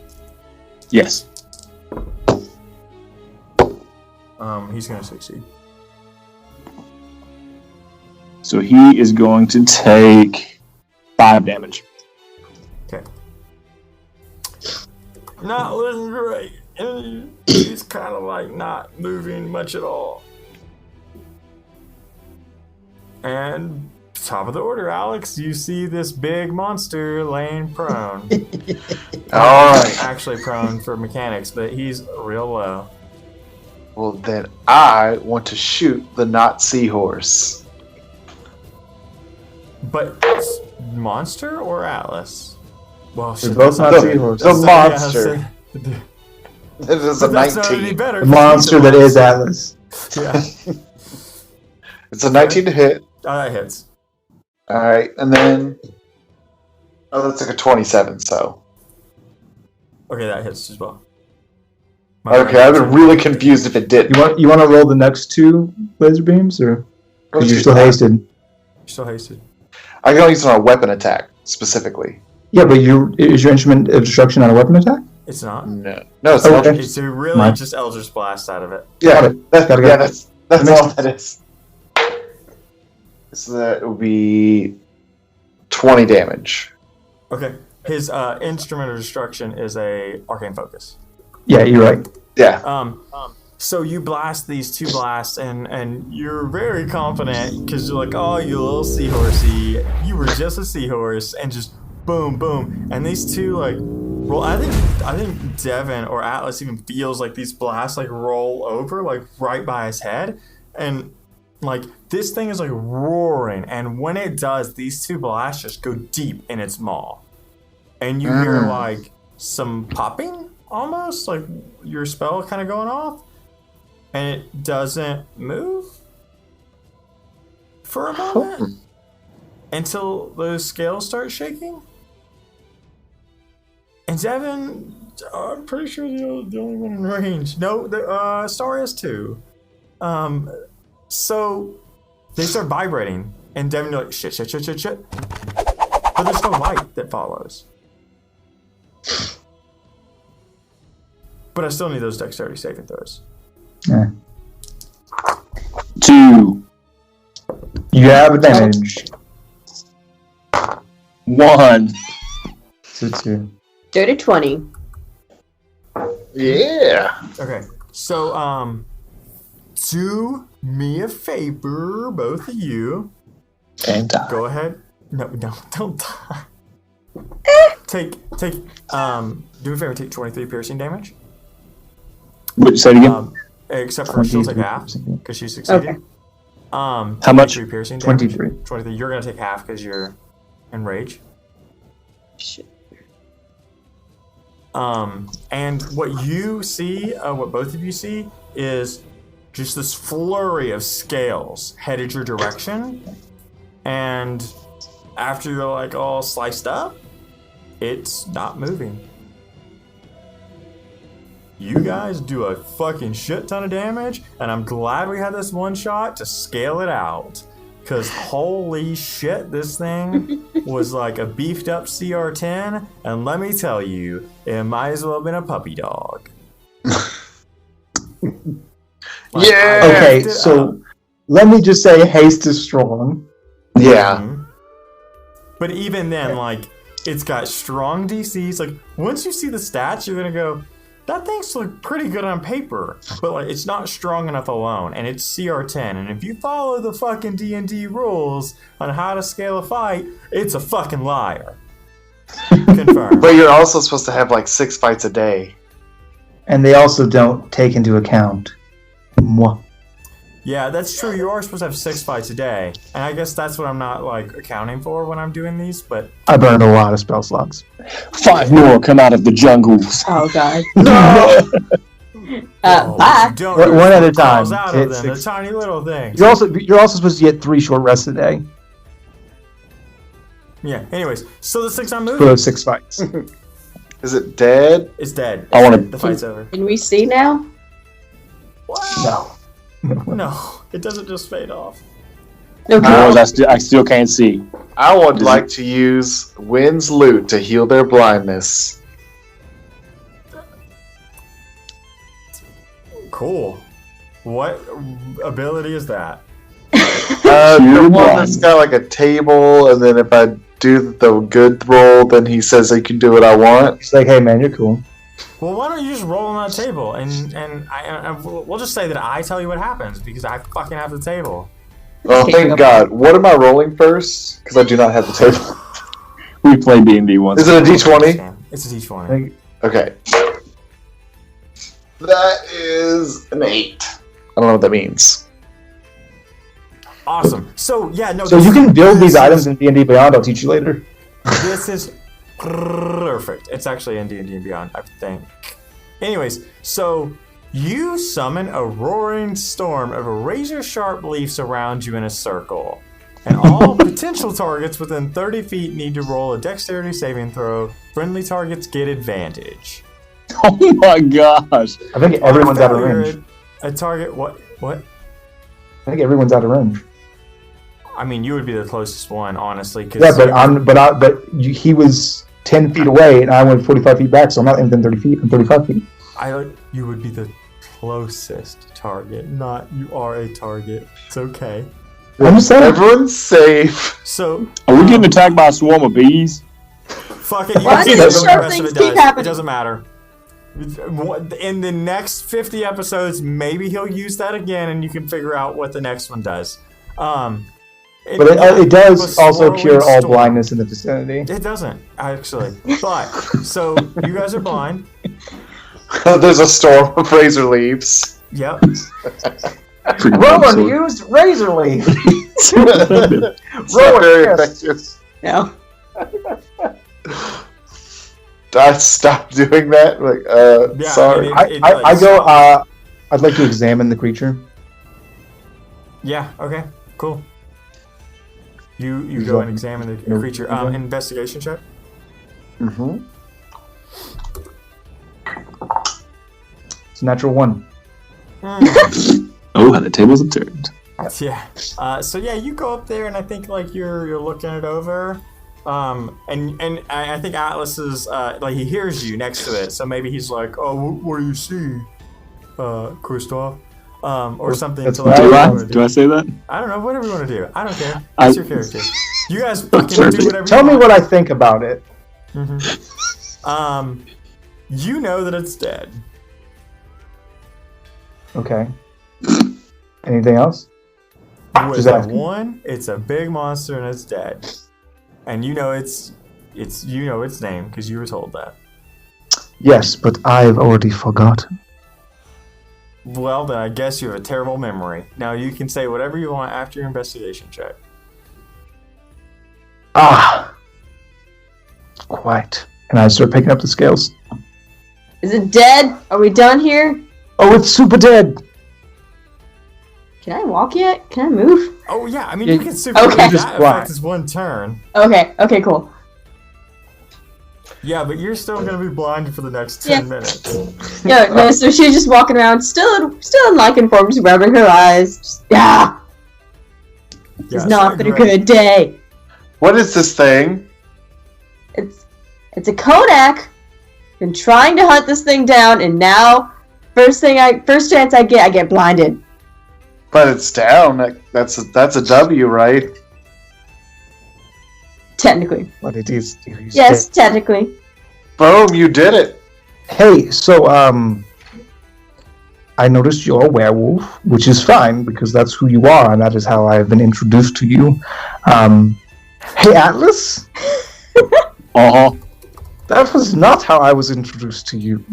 S6: Yes.
S1: He's gonna succeed.
S6: So he is going to take 5 damage.
S1: Okay. Not looking great. He's kind of like not moving much at all. And top of the order, Alex, you see this big monster laying prone.
S2: Alright.
S1: Actually prone for mechanics, but he's real low.
S2: Well, then I want to shoot the not seahorse.
S1: But it's monster or Alice? Well,
S4: They're both not
S2: The-
S4: seahorses.
S2: the monster.
S1: Yeah,
S2: It is a
S1: but that's not any
S2: 19.
S1: better.
S4: The monster that is Atlas.
S1: Yeah.
S2: It's a 19 to hit.
S1: Oh, that hits.
S2: Alright, and then... Oh, that's like a 27, so...
S1: Okay, that hits as well.
S2: Okay, I've been really confused if it did.
S4: You want to roll the next 2 laser beams, or because you're still hasted?
S1: You're still hasted.
S2: I can only use it on a weapon attack specifically.
S4: Yeah, but is your instrument of destruction on a weapon attack?
S1: It's not.
S2: No, it's
S4: Okay.
S2: not.
S1: It's really just Eldritch Blast out of it.
S2: Yeah,
S4: Got it.
S2: that's all that is. So that would be 20 damage.
S1: Okay. His instrument of destruction is a arcane focus.
S4: Yeah, you're right.
S2: Yeah.
S1: So you blast these 2 blasts, and you're very confident because you're like, oh, you little seahorsey, you were just a seahorse, and just boom, boom, and these 2 like roll. I think Devin or Atlas even feels like these blasts like roll over like right by his head, and like this thing is like roaring, and when it does, these 2 blasts just go deep in its maw, and you hear like some popping, almost like your spell kind of going off. And it doesn't move for a moment until those scales start shaking. And Devin, I'm pretty sure you're the only one in range. No, Star has 2. So they start vibrating, and Devin, you're like, shit. But there's no light that follows. But I still need those dexterity saving throws.
S4: Yeah.
S6: 2.
S4: You have advantage.
S6: 1.
S4: So 2.
S5: Dirty 20.
S2: Yeah.
S1: Okay, so do me a favor, both of you.
S6: And die.
S1: Go ahead. No, don't die. take do me a favor. Take 23 piercing damage.
S6: Say it again.
S1: Except for she'll take half because she succeeded.
S5: Okay.
S6: How much?
S1: 23 piercing damage.
S4: 23.
S1: 23. You're gonna take half because you're in rage.
S5: Shit.
S1: And what you see, what both of you see, is just this flurry of scales headed your direction, and after you're like all sliced up, it's not moving. You guys do a fucking shit ton of damage, and I'm glad we had this one shot to scale it out. Because holy shit, this thing was like a beefed up CR10, and let me tell you, it might as well have been a puppy dog.
S2: Yeah!
S4: Okay, so let me just say haste is strong.
S2: Yeah.
S1: Mhm. But even then, like, it's got strong DCs. Like, once you see the stats, you're gonna go, that thing's look pretty good on paper, but like it's not strong enough alone, and it's CR10. And if you follow the fucking D&D rules on how to scale a fight, it's a fucking liar. Confirmed.
S2: But you're also supposed to have like 6 fights a day.
S4: And they also don't take into account. Mwah.
S1: Yeah, that's true. You are supposed to have 6 fights a day, and I guess that's what I'm not like accounting for when I'm doing these. But
S4: I burned a lot of spell slots.
S6: 5 more come out of the jungles.
S5: Oh god.
S1: oh,
S5: Bye.
S1: don't
S4: One at a time.
S1: calls out of
S4: It's
S1: them, the
S4: six.
S1: tiny little things.
S4: You're also supposed to get 3 short rests a day
S1: Yeah. Anyways, so the 6 I'm
S4: for
S1: moving.
S4: those 6 fights.
S2: Is it dead?
S1: It's dead.
S6: I wanna-
S1: The fight's over.
S5: Can we see now?
S1: Wow. No, it doesn't just fade off.
S5: Okay.
S6: I still can't see.
S2: I would like to use Wynn's loot to heal their blindness.
S1: Cool. What ability is that?
S2: The one that's got like a table, and then if I do the good roll, then he says I can do what I want.
S4: He's like, hey man, you're cool.
S1: Well, why don't you just roll on that table, and we'll just say that I tell you what happens because I fucking have the table.
S2: Oh, thank God. What am I rolling first? Because I do not have the table.
S6: We played D&D once.
S2: Is it a D20?
S1: It's a D20.
S2: Okay. That is an 8. I don't know what that means.
S1: Awesome. So yeah, no.
S4: So you can build these items in D&D Beyond. I'll teach you later.
S1: This is perfect. It's actually in D&D and Beyond, I think. Anyways, so you summon a roaring storm of razor-sharp leaves around you in a circle. And all potential targets within 30 feet need to roll a dexterity saving throw. Friendly targets get advantage.
S6: Oh my gosh.
S4: I think everyone's out of range.
S1: A target. What?
S4: I think everyone's out of range.
S1: I mean, you would be the closest one, honestly. Cause
S4: Yeah, he was 10 feet away, and I went 45 feet back, so I'm not within 30 feet. I'm 35 feet.
S1: You would be the closest target, not you are a target. It's okay.
S4: I'm just saying.
S2: Everyone's safe.
S1: So,
S6: Are we getting attacked by a swarm of bees?
S1: fuck it. You
S5: Why
S1: can
S5: do
S1: see
S5: sharp
S1: the rest of
S5: things
S1: it
S5: keep
S1: does. It
S5: happening?
S1: doesn't matter. In the next 50 episodes, maybe he'll use that again, and you can figure out what the next one does.
S4: But it does also cure all blindness in the vicinity.
S1: It doesn't, actually. But, so, you guys are blind.
S2: There's a storm of razor leaves.
S1: Yep.
S4: Rowan used razor leaf.
S2: It's not very effective.
S5: No.
S2: I stopped doing that. Like,
S1: Yeah,
S2: sorry.
S4: I'd like to examine the creature.
S1: Yeah, okay, cool. You go and examine the creature. Investigation check.
S2: Mm-hmm.
S4: It's a natural 1.
S6: Oh, how the tables have turned.
S1: Yeah. So yeah, you go up there, and I think like you're looking it over. And I think Atlas is like he hears you next to it, so maybe he's like, "Oh, what do you see, Kristoff?" Or something.
S4: That's
S1: to like,
S6: Do I say that?
S1: I don't know. Whatever you want to do. I don't care. It's your character. You guys fucking do whatever.
S4: Tell
S1: you
S4: me
S1: want.
S4: what I think about it.
S1: Mm-hmm. You know that it's dead.
S4: Okay. Anything else?
S1: With
S4: Just
S1: that
S4: asking.
S1: one, it's a big monster and it's dead. And you know its name because you were told that.
S4: Yes, but I've already forgotten.
S1: Well, then I guess you have a terrible memory. Now you can say whatever you want after your investigation check.
S4: Ah. Quite. And I start picking up the scales.
S5: Is it dead? Are we done here?
S4: Oh, it's super dead.
S5: Can I walk yet? Can I move?
S1: Oh yeah, I mean
S4: Yeah,
S1: you can super
S5: okay.
S1: that
S4: Just
S1: effect
S4: fly.
S1: is one turn.
S5: Okay, cool.
S1: Yeah, but you're still gonna be blind for the next 10 minutes.
S5: No, so she's just walking around, still in lichen form, just rubbing her eyes. Just, It's not been a good day.
S2: What is this thing?
S5: It's a Kodak. Been trying to hunt this thing down, and now first chance I get blinded.
S2: But it's down. That's a W, right?
S5: Technically.
S4: But it is.
S5: Yes, technically.
S2: Boom! You did it.
S4: Hey, so, I noticed you're a werewolf, which is fine, because that's who you are, and that is how I have been introduced to you. Hey, Atlas?
S6: Uh-huh.
S4: That was not how I was introduced to you.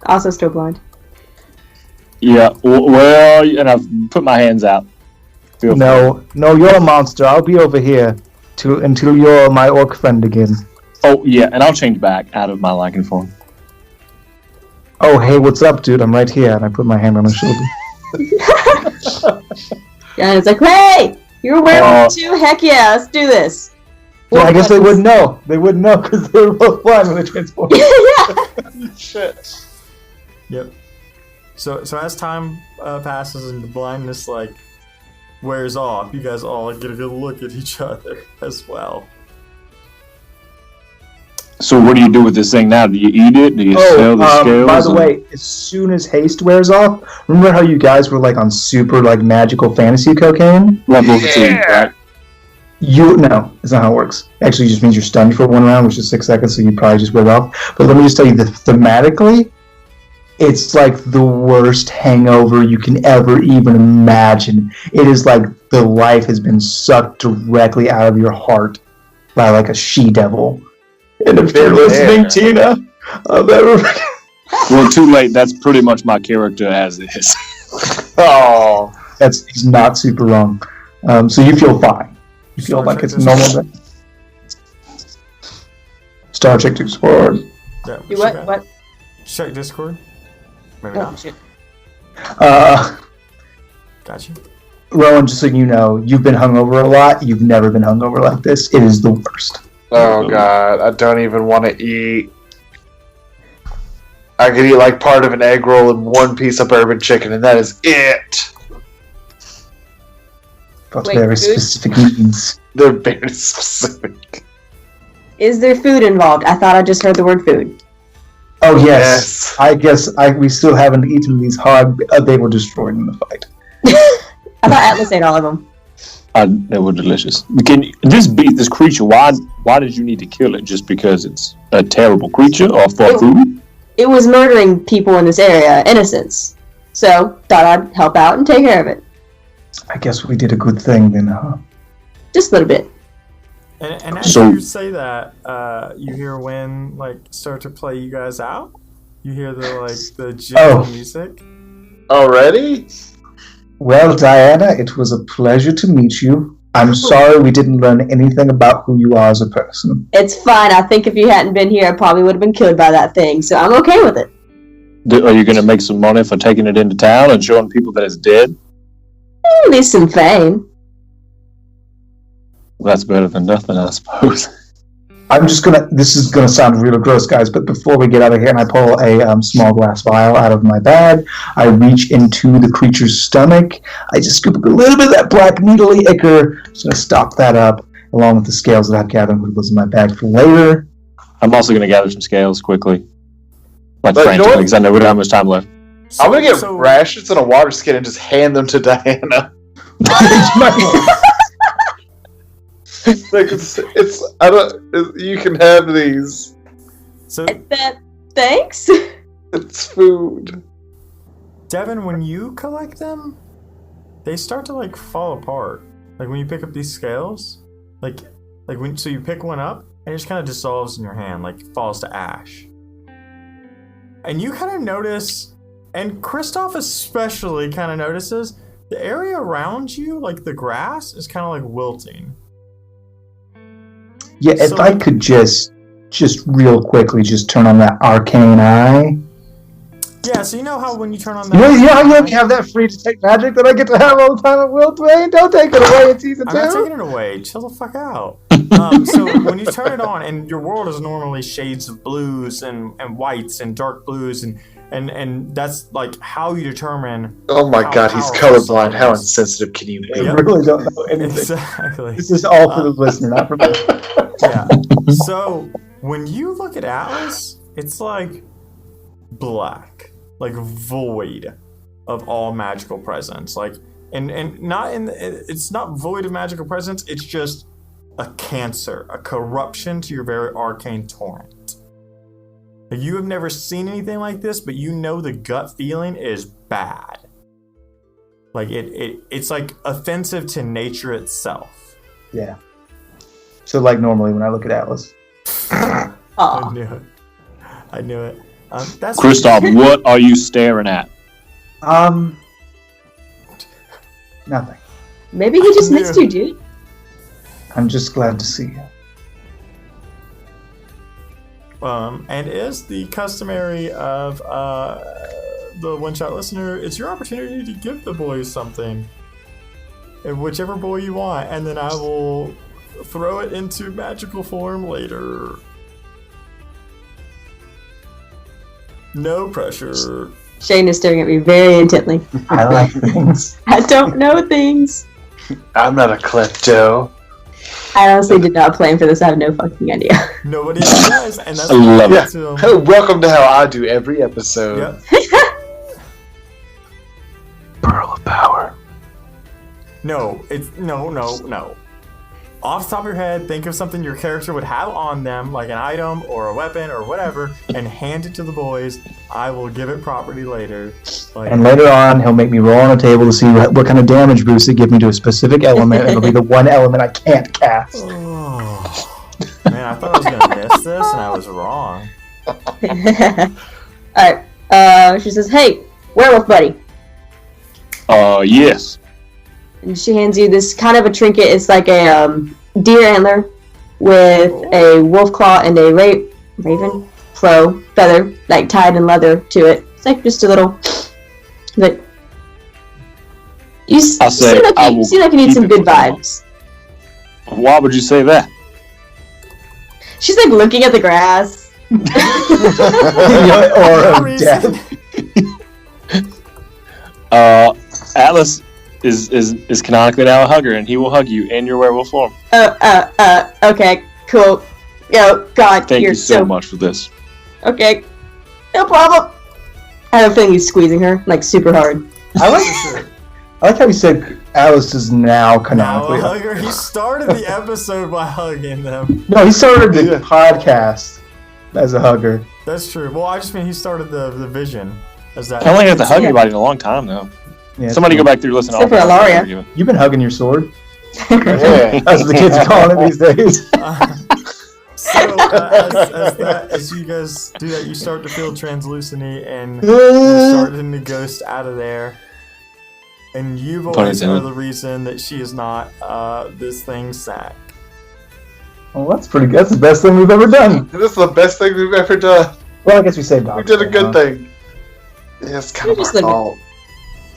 S5: Also still blind.
S6: Yeah, well, and I've put my hands out. Feel free.
S4: No, you're a monster. I'll be over here until you're my orc friend again.
S6: Oh, yeah, and I'll change back out of my lichen form.
S4: Oh, hey, what's up, dude? I'm right here, and I put my hand on his shoulder.
S5: Yeah, and it's like, hey, you're a werewolf too? Heck yeah, let's do this.
S4: Yeah, I guess they wouldn't know. They wouldn't know because they were both blind when they transformed.
S5: Yeah.
S2: Shit.
S1: Yep. So as time passes and the blindness like wears off, you guys all get a good look at each other as well.
S6: So what do you do with this thing now? Do you eat it? Do you sell the scales?
S4: By the way, as soon as haste wears off, remember how you guys were like on super like magical fantasy cocaine?
S6: Level 2, right?
S4: No, that's not how it works. Actually, it just means you're stunned for 1 round, which is 6 seconds, so you probably just wear it off. But let me just tell you that thematically, it's like the worst hangover you can ever even imagine. It is like the life has been sucked directly out of your heart by like a she-devil. And if you're listening, Tina, I'll ever...
S6: Well, too late. That's pretty much my character as is.
S2: Oh.
S4: He's not super wrong. So you feel fine. You feel like it's a normal day. Star Trek Discord.
S1: Yeah,
S5: You what?
S1: Check Discord. Maybe
S5: Oh,
S1: not.
S5: shit.
S1: Gotcha.
S4: Rowan, just so you know, you've been hungover a lot. You've never been hungover like this. It is the worst.
S2: Oh god, I don't even want to eat. I could eat like part of an egg roll and one piece of bourbon chicken, and that is it.
S4: Got
S5: Wait,
S4: very
S5: food?
S4: specific needs.
S2: They're very specific.
S5: Is there food involved? I thought I just heard the word food.
S4: Oh yes.
S2: Yes.
S4: I guess we still haven't eaten these hard. They were destroyed in the fight.
S5: I thought Atlas ate all of them.
S6: They were delicious. This creature, why did you need to kill it? Just because it's a terrible creature or for food?
S5: It was murdering people in this area, innocents. So, thought I'd help out and take care of it.
S4: I guess we did a good thing then, huh?
S5: Just a little bit.
S1: And as
S6: So-
S1: you say that, you hear Wynn start to play you guys out. You hear the gentle music.
S2: Already?
S4: Well, Diana, it was a pleasure to meet you. I'm sorry we didn't learn anything about who you are as a person.
S5: It's fine. I think if you hadn't been here, I probably would have been killed by that thing. So I'm okay with it.
S6: Are you going to make some money for taking it into town and showing people that it's dead?
S5: At least some fame.
S6: Well, that's better than nothing, I suppose.
S4: I'm just this is gonna sound real gross, guys, but before we get out of here and I pull a small glass vial out of my bag, I reach into the creature's stomach, I just scoop up a little bit of that black needly ichor, just gonna stock that up, along with the scales that I've gathered, which was in my bag for later.
S6: I'm also going to gather some scales quickly.
S2: But
S6: Frantically, because I know we don't have much time left.
S2: I'm gonna get rations and a water skin and just hand them to Diana. You can have these.
S1: So,
S5: Thanks.
S2: It's food.
S1: Devin, when you collect them, they start to fall apart. Like when you pick up these scales, so you pick one up and it just kind of dissolves in your hand, falls to ash. And you kind of notice, and Kristoff especially kind of notices, the area around you, the grass, is kind of wilting.
S4: Yeah, if I could just real quickly just turn on that arcane eye.
S1: Yeah, so you know how when you turn on that...
S4: You have that free detect magic that I get to have all the time at will, Dwayne? Don't take it away in season 2.
S1: I'm not taking it away. Chill the fuck out. So when you turn it on, and your world is normally shades of blues and whites and dark blues, and that's how you determine...
S2: Oh my god, he's colorblind. How insensitive can you be?
S4: I really don't know anything.
S1: Exactly.
S4: This is all for the listener, not for me.
S1: Yeah. So when you look at Atlas, it's black, void of all magical presence. It's not void of magical presence. It's just a cancer, a corruption to your very arcane torrent. You have never seen anything like this, but you know the gut feeling is bad. It's offensive to nature itself.
S4: Yeah. So normally when I look at Atlas.
S1: I knew it. That's
S6: Kristoff, what are you staring at?
S4: Nothing.
S5: Maybe he just missed you, dude.
S4: I'm just glad to see you.
S1: And is the customary of the one-shot listener, it's your opportunity to give the boys something. And whichever boy you want, and then I will throw it into magical form later. No pressure.
S5: Shane is staring at me very intently.
S4: I like things.
S5: I don't know things.
S2: I'm not a klepto.
S5: I honestly did not plan for this. I have no fucking idea.
S1: Nobody else does, and that's
S6: I love
S2: Yeah.
S1: to
S2: Welcome to how I do every episode.
S1: Yep.
S2: Pearl of Power.
S1: No, it's no. Off the top of your head, think of something your character would have on them, like an item or a weapon or whatever, and hand it to the boys. I will give it property later.
S4: And later on, he'll make me roll on a table to see what kind of damage boost it gives me to a specific element, and it'll be the one element I can't cast.
S1: Oh, man, I thought I was gonna miss this, and I was wrong.
S5: Alright, she says, "Hey, werewolf buddy."
S6: Yes.
S5: And she hands you this kind of a trinket. It's like a deer antler with a wolf claw and a raven crow feather, tied in leather to it. It's just a little. You seem like you need some good vibes.
S6: Why would you say that?
S5: She's looking at the grass,
S4: Or of death.
S6: Atlas is canonically now a hugger, and he will hug you in your werewolf form.
S5: Okay, cool. Yo, God,
S6: Thank
S5: you're
S6: you so much for this.
S5: Okay, no problem. I have a feeling he's squeezing her, like, super hard.
S4: I like how you said Alice is now
S1: Now a
S4: canonically.
S1: hugger. He started the episode by hugging them.
S4: No, he started the podcast as a hugger.
S1: That's true. Well, I just mean he started the vision as that.
S6: I only got to hug anybody in a long time, though.
S4: Yeah,
S6: Somebody go back through listen to all
S5: Except for
S6: the
S5: Ilaria.
S4: You've been hugging your sword.
S2: Yeah.
S4: That's what the kids are calling it these days.
S1: As you guys do that, you start to feel translucent and you're starting to ghost out of there. And you boys are the reason that she is not this thing's sack.
S4: Well, that's pretty good. That's the best thing we've ever done.
S2: This is the best thing we've ever done.
S4: Well, I guess we saved
S2: We
S4: Doc.
S2: did a good thing. Yeah, it's kind of
S5: You're
S2: our
S5: just
S2: fault.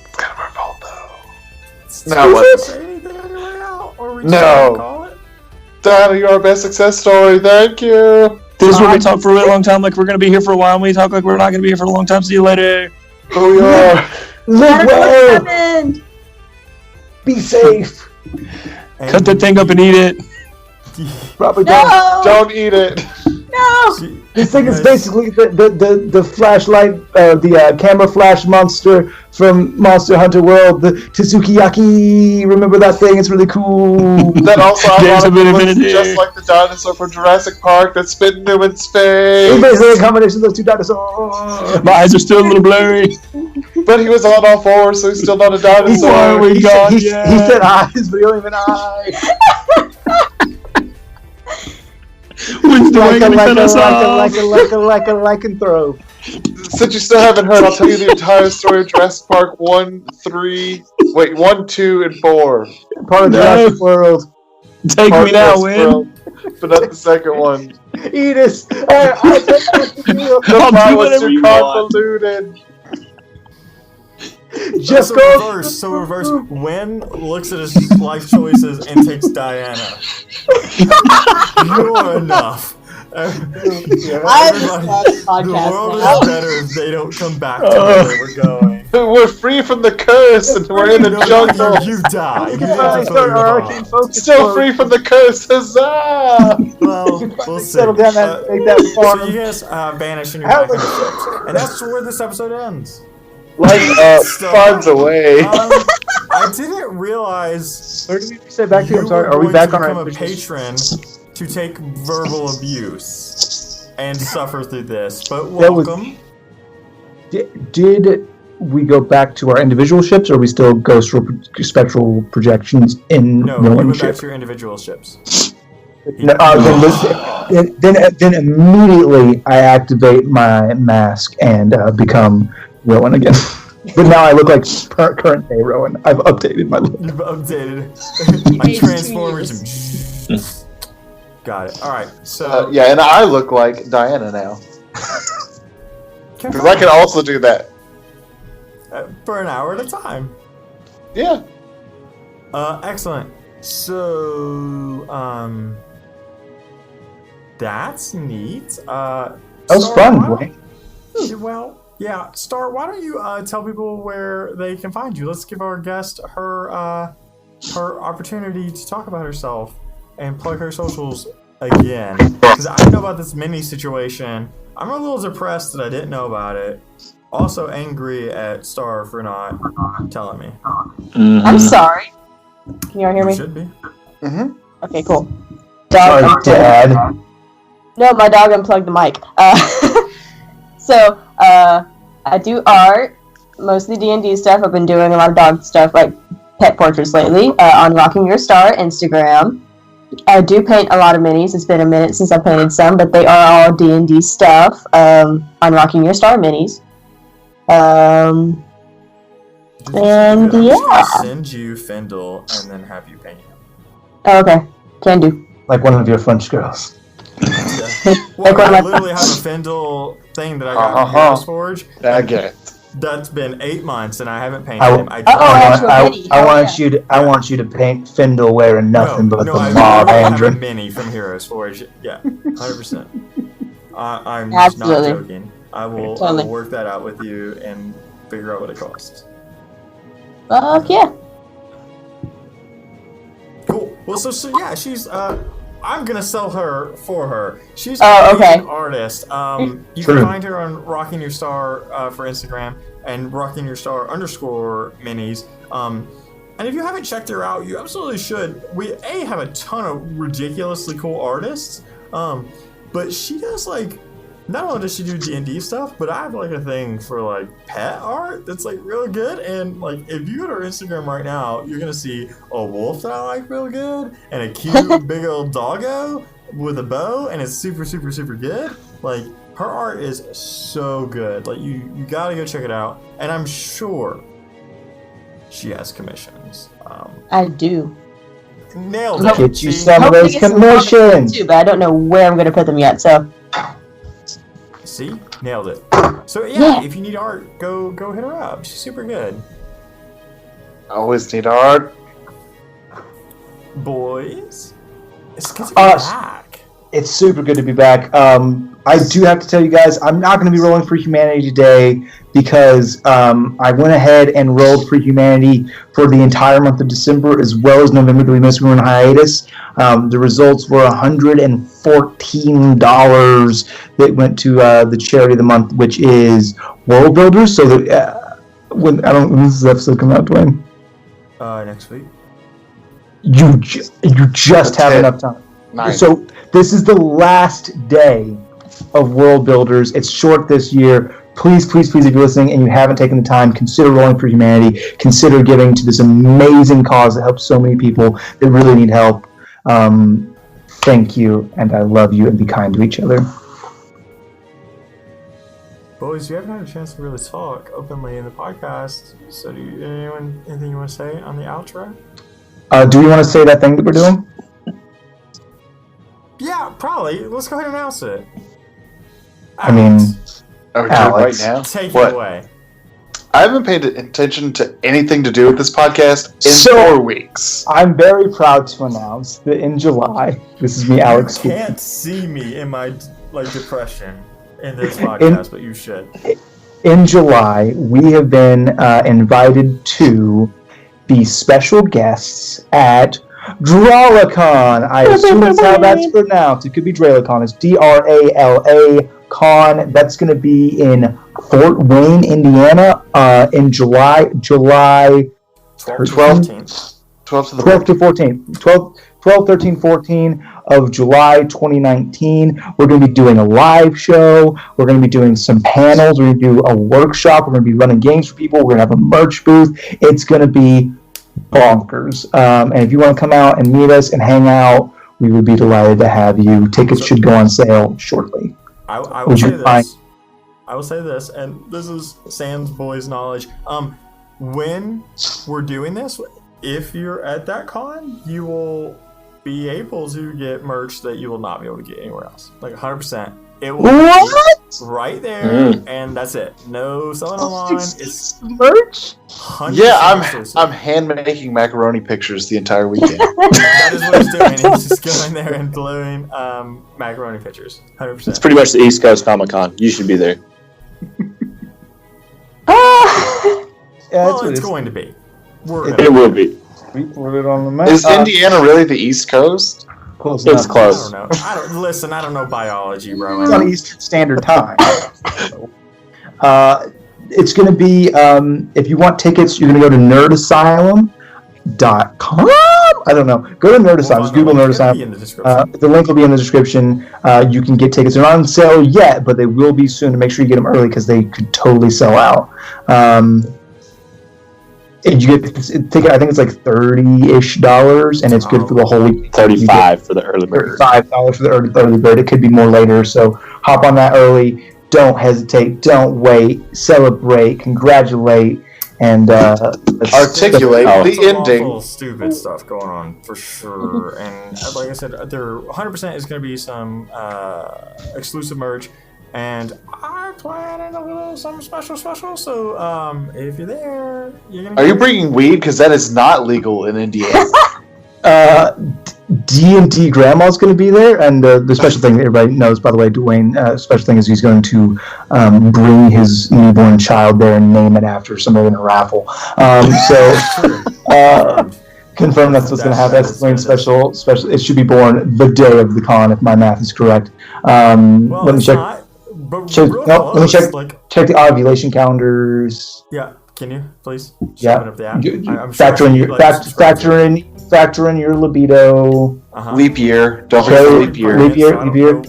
S2: It's kind of our fault, though.
S1: Now
S2: what?
S1: Say anything on your way out, or we
S2: No.
S1: just gonna call it?
S2: Diana, you're our best success story. Thank you.
S6: This is where we talk for a really long time, like we're going to be here for a while, and we talk like we're not going to be here for a long time. See you later.
S2: Oh, we are.
S4: Live well.
S5: happened?
S4: Be safe.
S1: And
S6: Cut that thing up and eat it.
S4: Probably don't.
S5: No!
S2: Don't eat it.
S5: No!
S4: This thing is basically the flashlight, the camera flash monster from Monster Hunter World, the Tsukiyaki. Remember that thing? It's really cool.
S2: That also
S6: There's a bit of
S2: ironically looks
S6: infinity.
S2: just like the dinosaur from Jurassic Park that spit in human
S4: It's
S2: space.
S4: basically a combination of those two dinosaurs.
S6: My eyes are still a little blurry.
S2: But he was on all fours, so he's still not a
S6: Why are
S2: dinosaur.
S6: we
S4: He
S6: gone
S4: said
S6: yet?
S4: he said eyes, but he don't even eyes.
S6: When's the way going to cut us off?
S4: Like and throw.
S2: Since you still haven't heard, I'll tell you the entire story of Jurassic Park 1, 2, and 4.
S4: Part of
S6: No.
S4: Jurassic World.
S6: Take
S2: Part
S6: me
S2: of
S6: now,
S2: Jurassic
S6: Win.
S2: World, but not the second one.
S4: Eat us. I take that to you.
S2: The
S6: I'll
S2: plot
S6: do
S2: was
S6: whatever
S2: too
S6: you want.
S2: convoluted.
S4: Just
S1: so
S4: go.
S1: reverse. So reverse. Wynn looks at his life choices and takes Diana. You are enough.
S5: I'm
S1: Everybody,
S5: this
S1: the world
S5: podcast
S1: is better if they don't come back to where we're going.
S2: We're free from the curse, and we're in the
S1: No,
S2: jungle.
S1: You die. You
S4: We can
S1: have
S4: finally
S1: to
S4: start
S1: put
S4: our
S1: it
S4: arcane
S1: on.
S4: focus.
S2: Still free from the curse, huzzah!
S1: Well,
S4: We can
S1: we'll
S4: finally
S1: see.
S4: settle down that, make that
S1: So
S4: farm.
S1: you guys vanish and you're
S4: How
S1: back in the ships. And that's where this episode ends.
S2: Light finds a way.
S1: I didn't realize
S4: Where did we say back to?
S1: you
S4: I'm sorry.
S1: were
S4: Are we
S1: going
S4: back
S1: to
S4: on
S1: become
S4: our
S1: a patron to take verbal abuse and suffer through this. But
S4: That was-
S1: welcome.
S4: Did we go back to our individual ships, or are we still ghost spectral projections in
S1: No, you
S4: one
S1: went back
S4: ship?
S1: to your individual ships.
S4: No, then immediately I activate my mask and become Rowan again. But now I look like current day Rowan. I've updated my look.
S1: You've updated. My
S5: Aged 2
S1: transformers. Got it. All right. So
S2: Yeah, and I look like Diana now. Because I can also do that.
S1: for an hour at a time.
S2: Yeah.
S1: Excellent. So, that's neat.
S4: That was
S1: Star,
S4: fun,
S1: why don't-
S4: Dwayne.
S1: Well, yeah, Star. Why don't you tell people where they can find you? Let's give our guest her opportunity to talk about herself and plug her socials again. Because I know about this mini situation. I'm a little depressed that I didn't know about it. Also angry at Star for not telling me.
S5: I'm sorry. Can you all hear
S1: You
S5: me?
S1: should be.
S2: Mm-hmm.
S5: Okay, cool.
S4: Sorry,
S5: Dog.
S4: Dad.
S5: No, my dog unplugged the mic. So, I do art, mostly D&D stuff. I've been doing a lot of dog stuff, like pet portraits lately, on Rockingyourstar Instagram. I do paint a lot of minis. It's been a minute since I painted some, but they are all D&D stuff on Rockingyourstar minis. And
S1: I'm just
S5: yeah.
S1: gonna send you Findle and then have you paint him.
S5: Oh, okay, can do.
S4: Like one of your French girls.
S1: Yeah.
S5: Like
S1: Well,
S5: one
S1: I
S5: of my-
S1: literally have a Findle thing that I got from
S2: Uh-huh.
S1: Heroes Forge.
S2: I get it.
S1: That's been 8 months and I haven't painted
S4: I-
S1: him. I
S5: actual mini.
S4: I
S5: Hell
S4: want
S5: yeah.
S4: you to. I want you to paint Findle wearing nothing but
S1: no,
S4: the
S1: I
S4: mob
S1: literally have a
S4: Andrin.
S1: mini from Heroes Forge. Yeah, 100%. I'm just not
S5: Absolutely.
S1: joking. I will
S5: Totally.
S1: work that out with you and figure out what it costs.
S5: Fuck yeah.
S1: Cool. Well, so yeah, she's I'm gonna sell her for her. She's
S5: okay.
S1: an artist. You can find her on Rockingyourstar for Instagram and Rockingyourstar_minis. And if you haven't checked her out, you absolutely should. We have a ton of ridiculously cool artists, but she does like. Not only does she do D&D stuff, but I have like a thing for like pet art that's like real good. And like if you go to her Instagram right now, you're gonna see a wolf that I like real good, and a cute big old doggo with a bow, and it's super good. Like her art is so good. Like you gotta go check it out. And I'm sure she has commissions.
S5: I do.
S1: Nailed it.
S4: Get you
S1: See?
S4: some of those
S5: Hopefully get some
S4: commissions.
S5: too, but I don't know where I'm gonna put them yet. So
S1: See? Nailed it. So yeah,
S5: Yeah.
S1: if you need art, go hit her up. She's super good.
S2: Always need art.
S1: Boys, it's good to be
S4: Us.
S1: back.
S4: It's super good to be back. I do have to tell you guys, I'm not going to be rolling for humanity today because I went ahead and rolled for humanity for the entire month of December as well as November that we missed. We were on hiatus. The results were $114 that went to the charity of the month, which is World Builders. So that when this is episode come out, Dwayne.
S1: Next week.
S4: You just have enough time.
S2: Nice.
S4: So this is the last day of World Builders. It's short this year. Please, if you're listening and you haven't taken the time, consider rolling for humanity. Consider giving to this amazing cause that helps so many people that really need help. Thank you, and I love you, and be kind to each other.
S1: Boys, you haven't had a chance to really talk openly in the podcast. So anything you want to say on the outro?
S4: Do we want to say that thing that we're doing?
S1: Yeah, probably. Let's go ahead and announce it.
S4: I mean,
S2: Are we doing it right
S4: Alex,
S2: now?
S1: Take
S2: What?
S1: it away.
S2: I haven't paid attention to anything to do with this podcast in
S4: So-
S2: 4 weeks.
S4: I'm very proud to announce that in July, this is me, Alex.
S1: You can't see me in my depression in this podcast, but you should.
S4: In July, we have been invited to be special guests at Drawlacon. I assume that's how that's pronounced. It could be Dralacon. It's DRALA Con. That's going to be in Fort Wayne, Indiana, in July
S1: 12th.
S2: 12 to the
S4: 12 to 14. 12, 13, 14 of July 2019. We're going to be doing a live show. We're going to be doing some panels. We're going to do a workshop. We're going to be running games for people. We're going to have a merch booth. It's going to be bonkers. And if you want to come out and meet us and hang out, we would be delighted to have you. Tickets should go on sale shortly.
S1: I will
S4: Would
S1: say
S4: you mind?
S1: this. I will say this, and this is Sam's boys' knowledge. When we're doing this, if you're at that con, you will be able to get merch that you will not be able to get anywhere else. Like 100%. It will
S4: What?
S1: be right there, and that's it. No selling online. It's
S4: merch?
S1: 100%
S2: Yeah,
S1: exclusive.
S2: I'm hand making macaroni pictures the entire weekend.
S1: That is what he's doing. He's just going there and gluing macaroni pictures. 100%.
S6: It's pretty much the East Coast Comic Con. You should be there.
S4: Yeah,
S1: Well,
S4: that's what
S1: it's
S4: it is.
S1: going to be.
S6: It will be.
S4: We put it on the map.
S2: Is Indiana really the East Coast?
S4: Close
S6: It's
S4: enough.
S6: close.
S1: I don't know. Listen, I don't know biology, bro.
S4: It's on Eastern Standard Time. It's going to be, if you want tickets, you're going to go to nerdasylum.com. I don't know. Go to Nerd Asylum. Just Google Nerd Asylum.
S1: In the description.
S4: The link will be in the description. You can get tickets. They're not on sale yet, but they will be soon. To make sure you get them early because they could totally sell out. And you get a ticket. I think it's like $30-ish, and it's good for the whole week.
S6: $35 for the early bird.
S4: $35 for the early bird. It could be more later, so hop on that early. Don't hesitate. Don't wait. Celebrate. Congratulate. And
S2: Articulate
S6: Oh.
S2: the ending.
S1: Lawful Stupid stuff going on for sure. And like I said, there 100% is going to be some exclusive merch. And I plan a little something special. So if you're there, you're gonna.
S2: Are you bringing weed? Because that is not legal in Indiana.
S4: D&D Grandma's going to be there, and the special thing that everybody knows, by the way, Dwayne, special thing is he's going to bring his newborn child there and name it after somebody in a raffle. Confirm that's what's going to happen. That's Dwayne's special. It should be born the day of the con, if my math is correct. Let me check. Let me check. Check the ovulation calendars.
S1: Yeah, can you please?
S4: Yeah.
S1: Up the app.
S4: Factor in your libido.
S2: Leap year. Don't forget leap year.
S4: Leap year.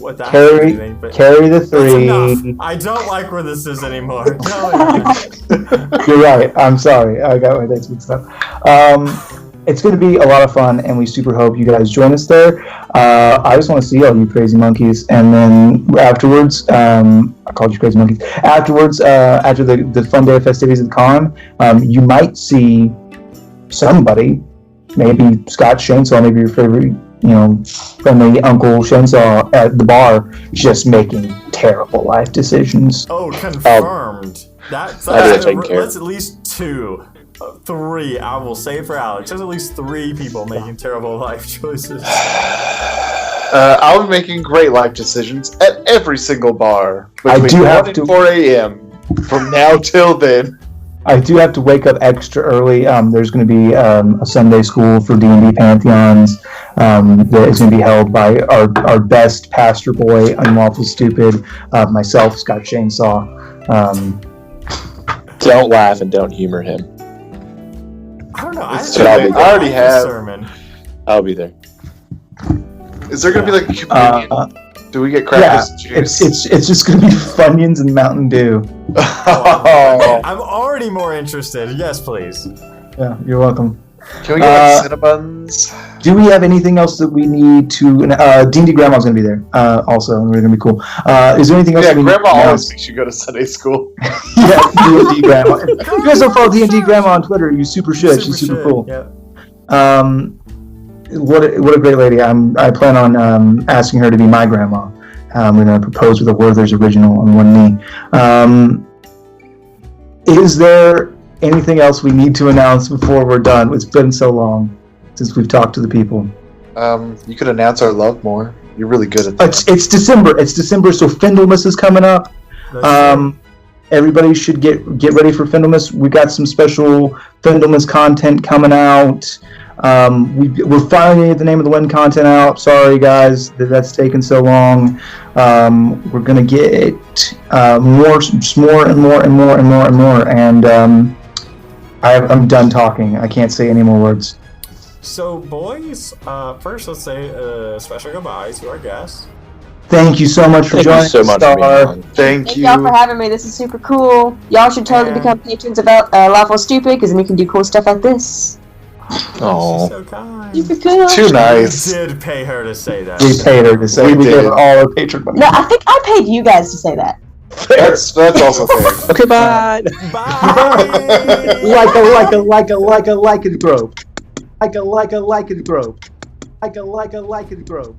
S4: Carry the 3.
S1: I don't like where this is anymore.
S4: You're right. I'm sorry. I got my dates mixed up. It's going to be a lot of fun, and we super hope you guys join us there. I just want to see all you crazy monkeys, and then afterwards, I called you crazy monkeys. Afterwards, after the fun day of festivities at the con, you might see somebody, maybe Scott Shainsaw, maybe your favorite, friendly Uncle Shainsaw at the bar, just making terrible life decisions.
S1: Oh, confirmed. That's at least 2. 3, I will say for Alex. There's at least 3 people making terrible life choices.
S2: I'll be making great life decisions at every single bar between 1 and 4 a.m. from now till then.
S4: I do have to wake up extra early. There's going to be a Sunday school for D&D Pantheons that is going to be held by our best pastor boy, Lawful Stupid, myself, Scott Shainsaw.
S6: Don't laugh and don't humor him.
S1: I don't know.
S2: I already have.
S1: Sermon.
S6: I'll be there.
S2: Is there going to be like a communion? Do we get crackers and juice?
S4: It's just going to be Funyuns and Mountain Dew.
S1: I'm already more interested. Yes, please.
S4: Yeah, you're welcome.
S2: Can we get Cinnabons?
S4: Do we have anything else that we need to... D&D Grandma's going to be there also, and we're going to be cool. Is there anything else that we
S2: Grandma
S4: need to
S2: always makes you go to Sunday school.
S4: Yeah, D&D Grandma. If you guys don't follow D&D Grandma on Twitter, you super should. She's super cool.
S1: Yeah.
S4: What a great lady. I plan on asking her to be my grandma. We're going to propose with a Werther's original on one knee. Is there anything else we need to announce before we're done? It's been so long since we've talked to the people.
S2: You could announce our love more. You're really good at that.
S4: It's December. It's December, so Findlemas is coming up. Everybody should get ready for Findlemas. We got some special Findlemas content coming out. We're finally getting the Name of the Wind content out. Sorry, guys, that's taken so long. We're gonna get more and more. And I'm done talking. I can't say any more words.
S1: So, boys, first let's say a special goodbye to our guests.
S4: Thank you so much for joining us, Star.
S2: Thank you.
S5: Y'all for having me. This is super cool. Y'all should totally become patrons of Lawful Stupid, because then you can do cool stuff like this.
S1: Oh, so kind.
S5: Super cool.
S2: Too nice.
S1: We did pay her to say that.
S4: We paid her to say
S2: we
S4: we
S2: did.
S4: gave her all our patron money.
S5: No, I think I paid you guys to say that.
S2: That's also fair.
S6: Okay, bye.
S1: Bye.
S4: like and grow. Like and grow. Like and grow.